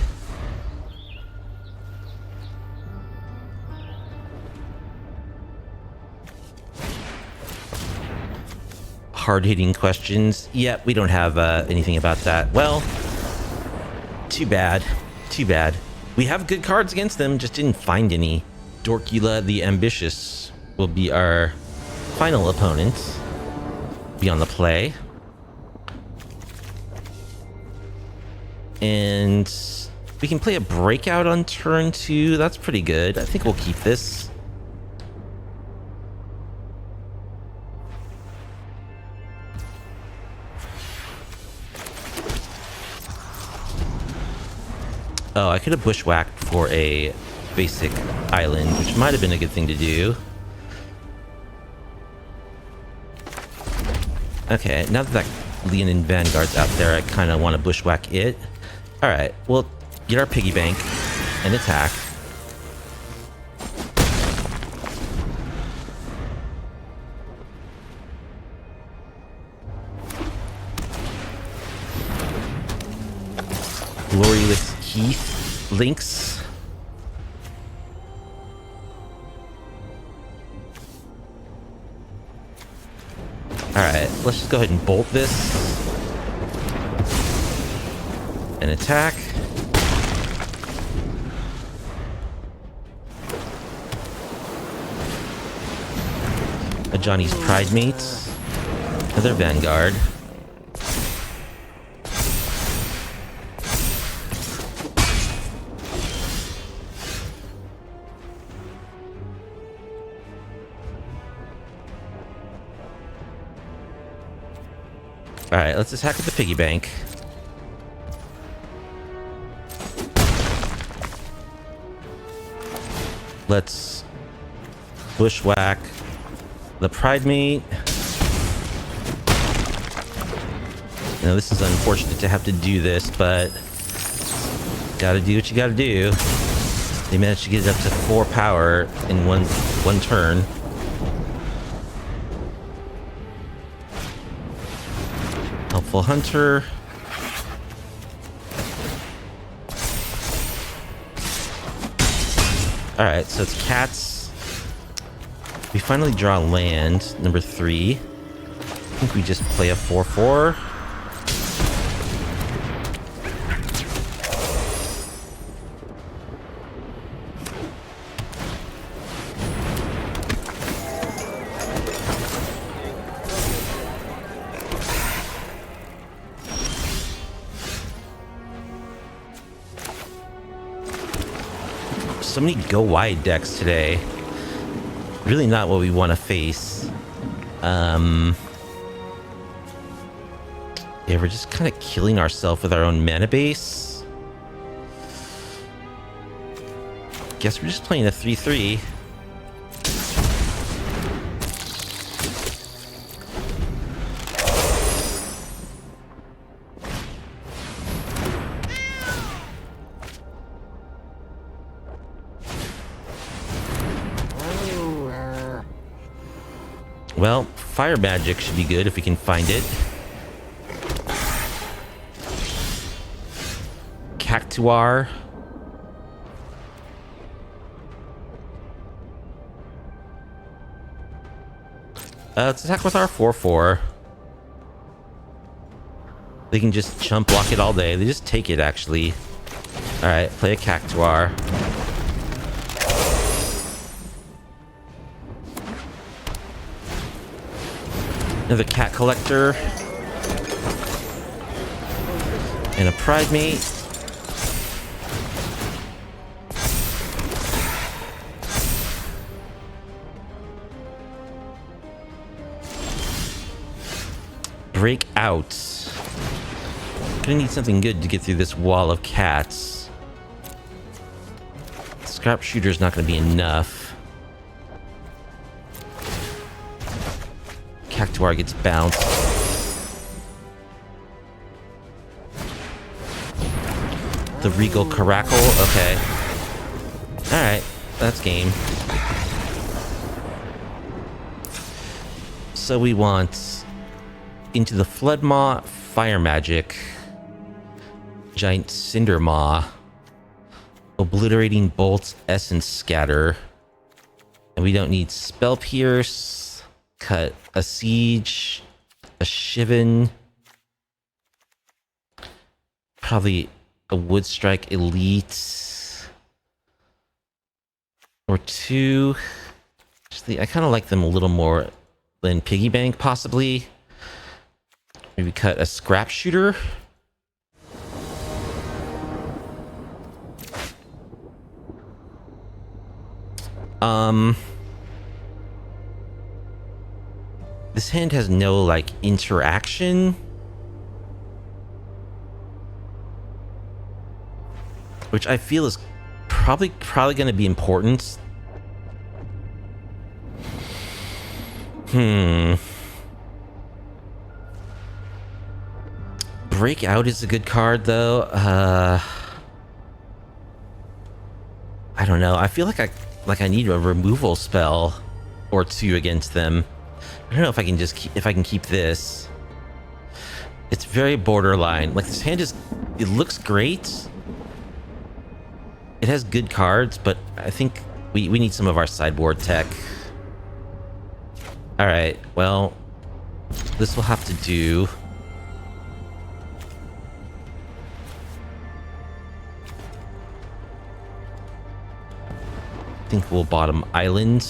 Hard-hitting questions. Yeah, we don't have anything about that. Well, too bad. Too bad. We have good cards against them, just didn't find any. Dorkula the Ambitious will be our final opponent. Be on the play. And we can play a Breakout on turn 2. That's pretty good. I think we'll keep this. Oh, I could have Bushwhacked for a basic island, which might have been a good thing to do. Okay, now that Leonin Vanguard's out there, I kind of want to Bushwhack it. Alright, we'll get our Piggy Bank and attack. Glorious Heath Lynx. Alright, let's just go ahead and bolt this. And attack. A Johnny's Pride Mate. Another Vanguard. Alright, let's attack with the Piggy Bank. Let's Bushwhack the Pride Mate. Now this is unfortunate to have to do this, but gotta do what you gotta do. They managed to get it up to 4 power in one turn. Helpful Hunter. Alright, so it's cats. We finally draw land, number 3. I think we just play a 4/4. So many go wide decks today. Really not what we want to face. Yeah, we're just kind of killing ourselves with our own mana base. Guess we're just playing a 3/3. Well, fire magic should be good if we can find it. Cactuar. Let's attack with our 4/4. They can just chump block it all day. They just take it, actually. Alright, play a Cactuar. Another Cat Collector. And a Pride Mate. Break out. Gonna need something good to get through this wall of cats. Scrapshooter's not gonna be enough. Cactuar gets bounced. The Regal Caracal, okay. Alright, that's game. So we want Into the Flood Maw, Fire Magic, Giant Cindermaw, Obliterating Bolt, Essence Scatter, and we don't need Spell Pierce, cut a Siege, a Shivan, probably a Webstrike Elite, or two. Actually, I kind of like them a little more than Piggy Bank, possibly. Maybe cut a Scrapshooter. This hand has no, like, interaction. Which I feel is probably going to be important. Breakout is a good card, though. I don't know. I feel like I need a removal spell or two against them. I don't know if I can if I can keep this. It's very borderline. Like, this hand it looks great. It has good cards, but I think we need some of our sideboard tech. Alright, well, this will have to do. I think we'll bottom island.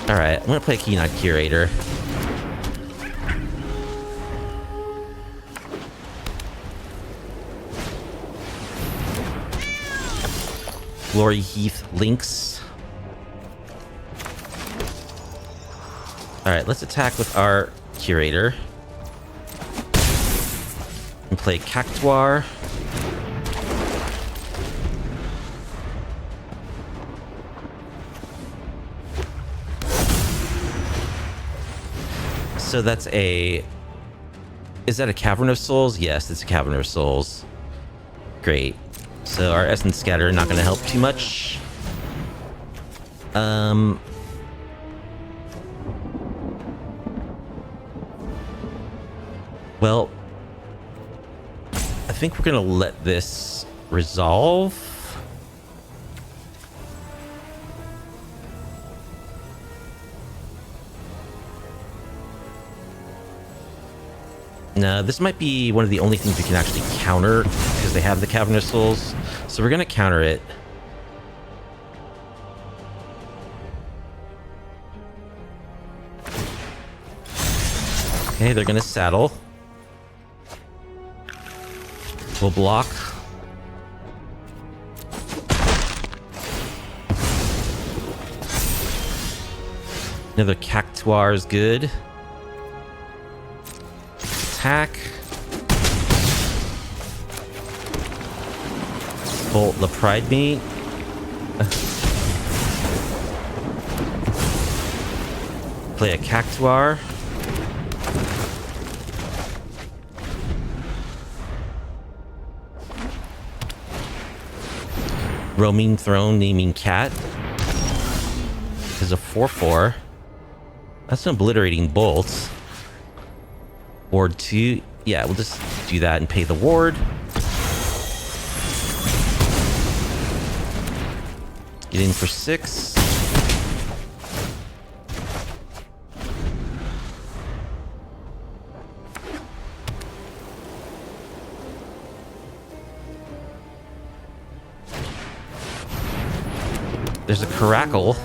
Alright, I'm gonna play Keen-Eyed Curator. Glory Heath Lynx. Alright, let's attack with our Curator. And play Cactuar. So that's a... Is that a Cavern of Souls? Yes, it's a Cavern of Souls. Great. So our Essence Scatter not going to help too much. Well, I think we're going to let this resolve. No, this might be one of the only things we can actually counter because they have the Cavern of Souls. So we're going to counter it. Okay, they're going to saddle. We'll block. Another Cactuar is good. Attack. Bolt the Pride Meat. Play a Cactuar. Roaming Throne, Naming Cat. Is a 4/4. That's an Obliterating Bolt. Ward 2. Yeah, we'll just do that and pay the ward. Get in for 6. There's a Caracal.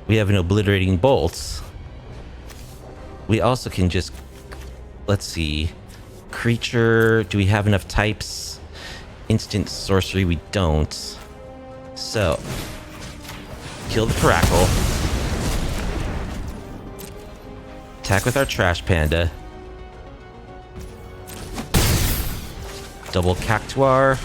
We have an Obliterating Bolt. We also can just... Let's see. Creature... Do we have enough types? Instant sorcery, we don't. So... Kill the Caracal. Attack with our Trash Panda. Double Cactuar.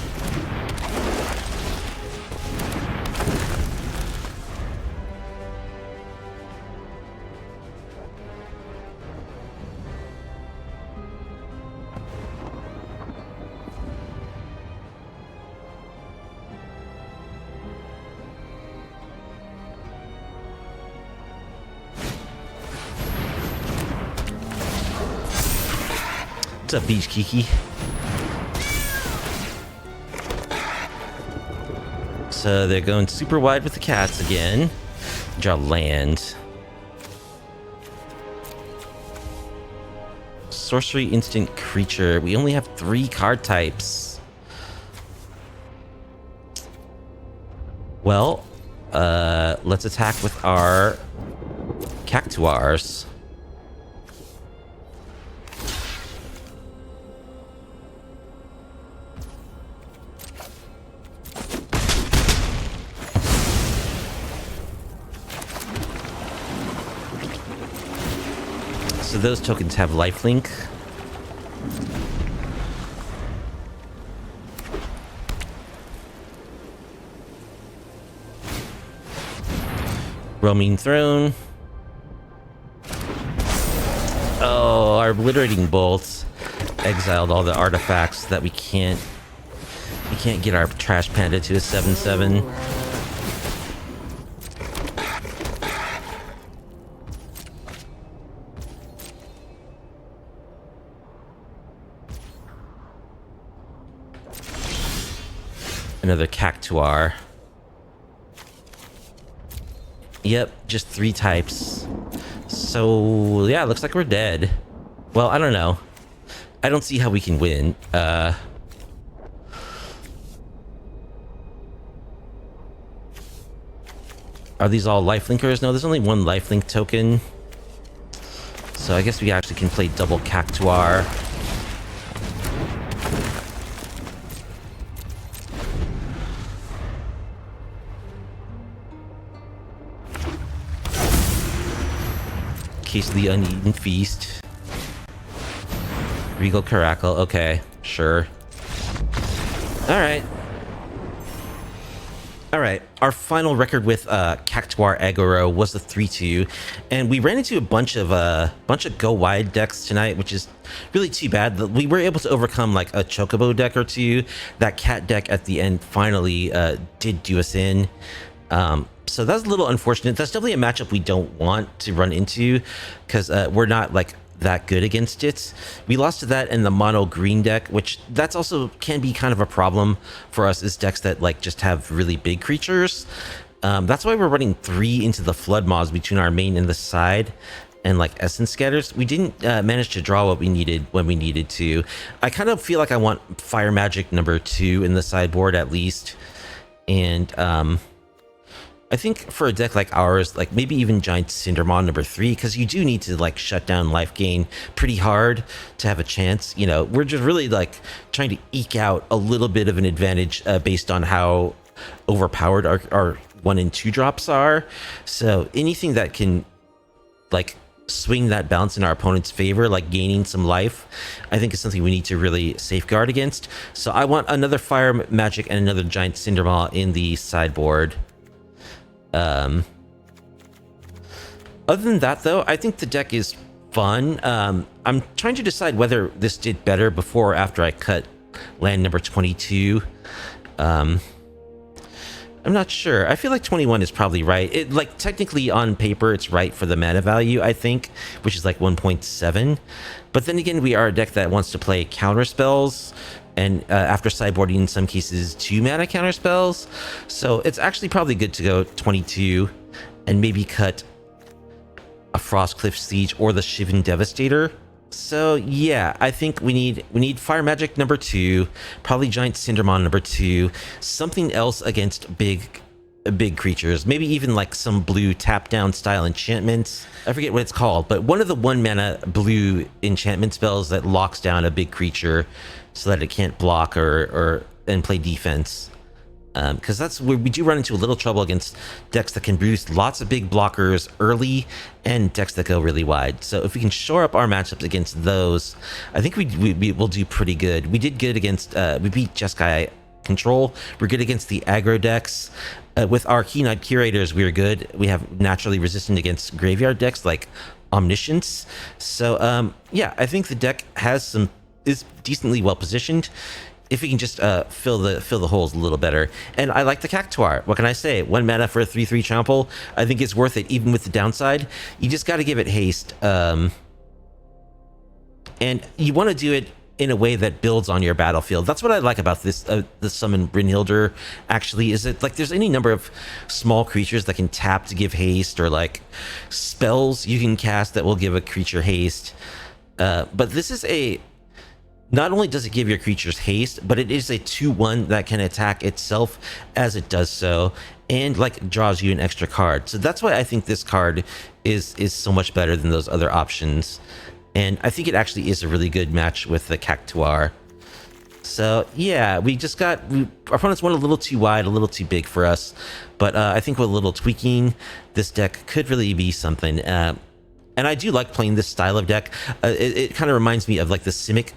What's up, Beach Kiki? So they're going super wide with the cats again. Draw land. Sorcery instant creature. We only have 3 card types. Well, let's attack with our Cactuars. So those tokens have lifelink. Roaming Throne. Oh, our Obliterating Bolt exiled all the artifacts that we can't get our Trash Panda to a 7/7. Another Cactuar. Yep, just 3 types. So, yeah, looks like we're dead. Well, I don't know. I don't see how we can win. Are these all lifelinkers? No, there's only 1 lifelink token. So I guess we actually can play double Cactuar. Case of the Uneaten Feast. Regal Caracal. Okay, sure. Alright. Alright, our final record with Cactuar aggro was the 3-2, and we ran into a bunch of go wide decks tonight, which is really too bad. We were able to overcome like a Chocobo deck or 2. That cat deck at the end finally did do us in. So that's a little unfortunate. That's definitely a matchup we don't want to run into, because we're not like that good against it. We lost to that in the mono green deck, which that's also can be kind of a problem for us, is decks that like just have really big creatures. That's why we're running 3 Into the Flood Maws between our main and the side, and like Essence Scatters. We didn't manage to draw what we needed when we needed to. I kind of feel like I want Fire Magic number 2 in the sideboard at least, and I think for a deck like ours, like maybe even Giant Cindermaw number 3, because you do need to like shut down life gain pretty hard to have a chance. You know, we're just really like trying to eke out a little bit of an advantage based on how overpowered our 1 and 2 drops are. So anything that can like swing that balance in our opponent's favor, like gaining some life, I think is something we need to really safeguard against. So I want another Fire Magic and another Giant Cindermaw in the sideboard. Other than that, though, I think the deck is fun. I'm trying to decide whether this did better before or after I cut land number 22. I'm not sure. I feel like 21 is probably right. It like technically on paper it's right for the mana value, I think, which is like 1.7. But then again, we are a deck that wants to play counter spells, and after sideboarding in some cases 2 mana counter spells. So it's actually probably good to go 22 and maybe cut a Frostcliff Siege or the Shivan Devastator. So yeah, I think we need Fire Magic number 2, probably Giant Cindermaw number 2, something else against big creatures, maybe even like some blue tap down style enchantments. I forget what it's called, but one of the 1 mana blue enchantment spells that locks down a big creature so that it can't block or play defense. Because that's where we do run into a little trouble against decks that can produce lots of big blockers early and decks that go really wide. So if we can shore up our matchups against those, I think we will do pretty good. We did good against, we beat Jeskai Control. We're good against the aggro decks. With our Keen-Eyed Curators, we're good. We have naturally resistant against graveyard decks like Omniscience. So yeah, I think the deck is decently well positioned. If we can just fill the holes a little better. And I like the Cactuar. What can I say? 1 mana for a 3/3 trample. I think it's worth it, even with the downside. You just got to give it haste. And you want to do it in a way that builds on your battlefield. That's what I like about this summon Brynhildr, actually, is that like there's any number of small creatures that can tap to give haste, or like spells you can cast that will give a creature haste. But this is not only does it give your creatures haste, but it is a 2/1 that can attack itself as it does so, and like draws you an extra card. So that's why I think this card is so much better than those other options. And I think it actually is a really good match with the Cactuar. So yeah, our opponents went a little too wide, a little too big for us. But I think with a little tweaking, this deck could really be something. And I do like playing this style of deck. It kind of reminds me of like the Simic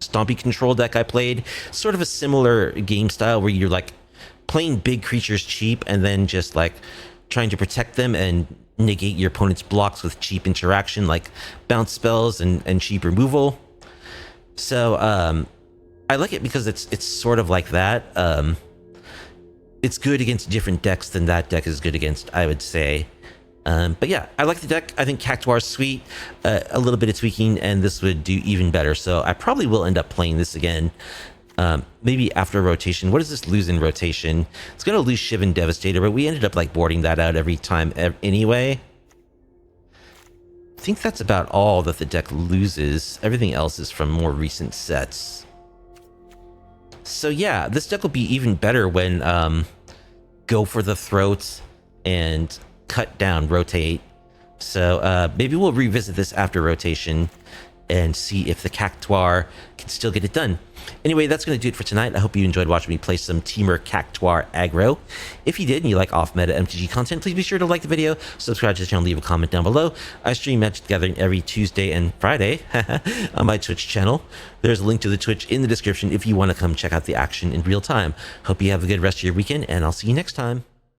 Stompy Control deck I played. Sort of a similar game style where you're like playing big creatures cheap and then just like trying to protect them and negate your opponent's blocks with cheap interaction like bounce spells and cheap removal. So I like it because it's sort of like that. It's good against different decks than that deck is good against, I would say. But yeah, I like the deck. I think Cactuar is sweet. A little bit of tweaking and this would do even better. So I probably will end up playing this again. Maybe after rotation. What does this lose in rotation? It's going to lose Shivan Devastator, but we ended up like boarding that out every time anyway. I think that's about all that the deck loses. Everything else is from more recent sets. So yeah, this deck will be even better when go for the throat and cut down, rotate. So maybe we'll revisit this after rotation and see if the Cactuar can still get it done. Anyway, that's going to do it for tonight. I hope you enjoyed watching me play some Temur Cactuar aggro. If you did and you like off-meta MTG content, please be sure to like the video, subscribe to the channel, leave a comment down below. I stream Magic the Gathering every Tuesday and Friday on my Twitch channel. There's a link to the Twitch in the description if you want to come check out the action in real time. Hope you have a good rest of your weekend, and I'll see you next time.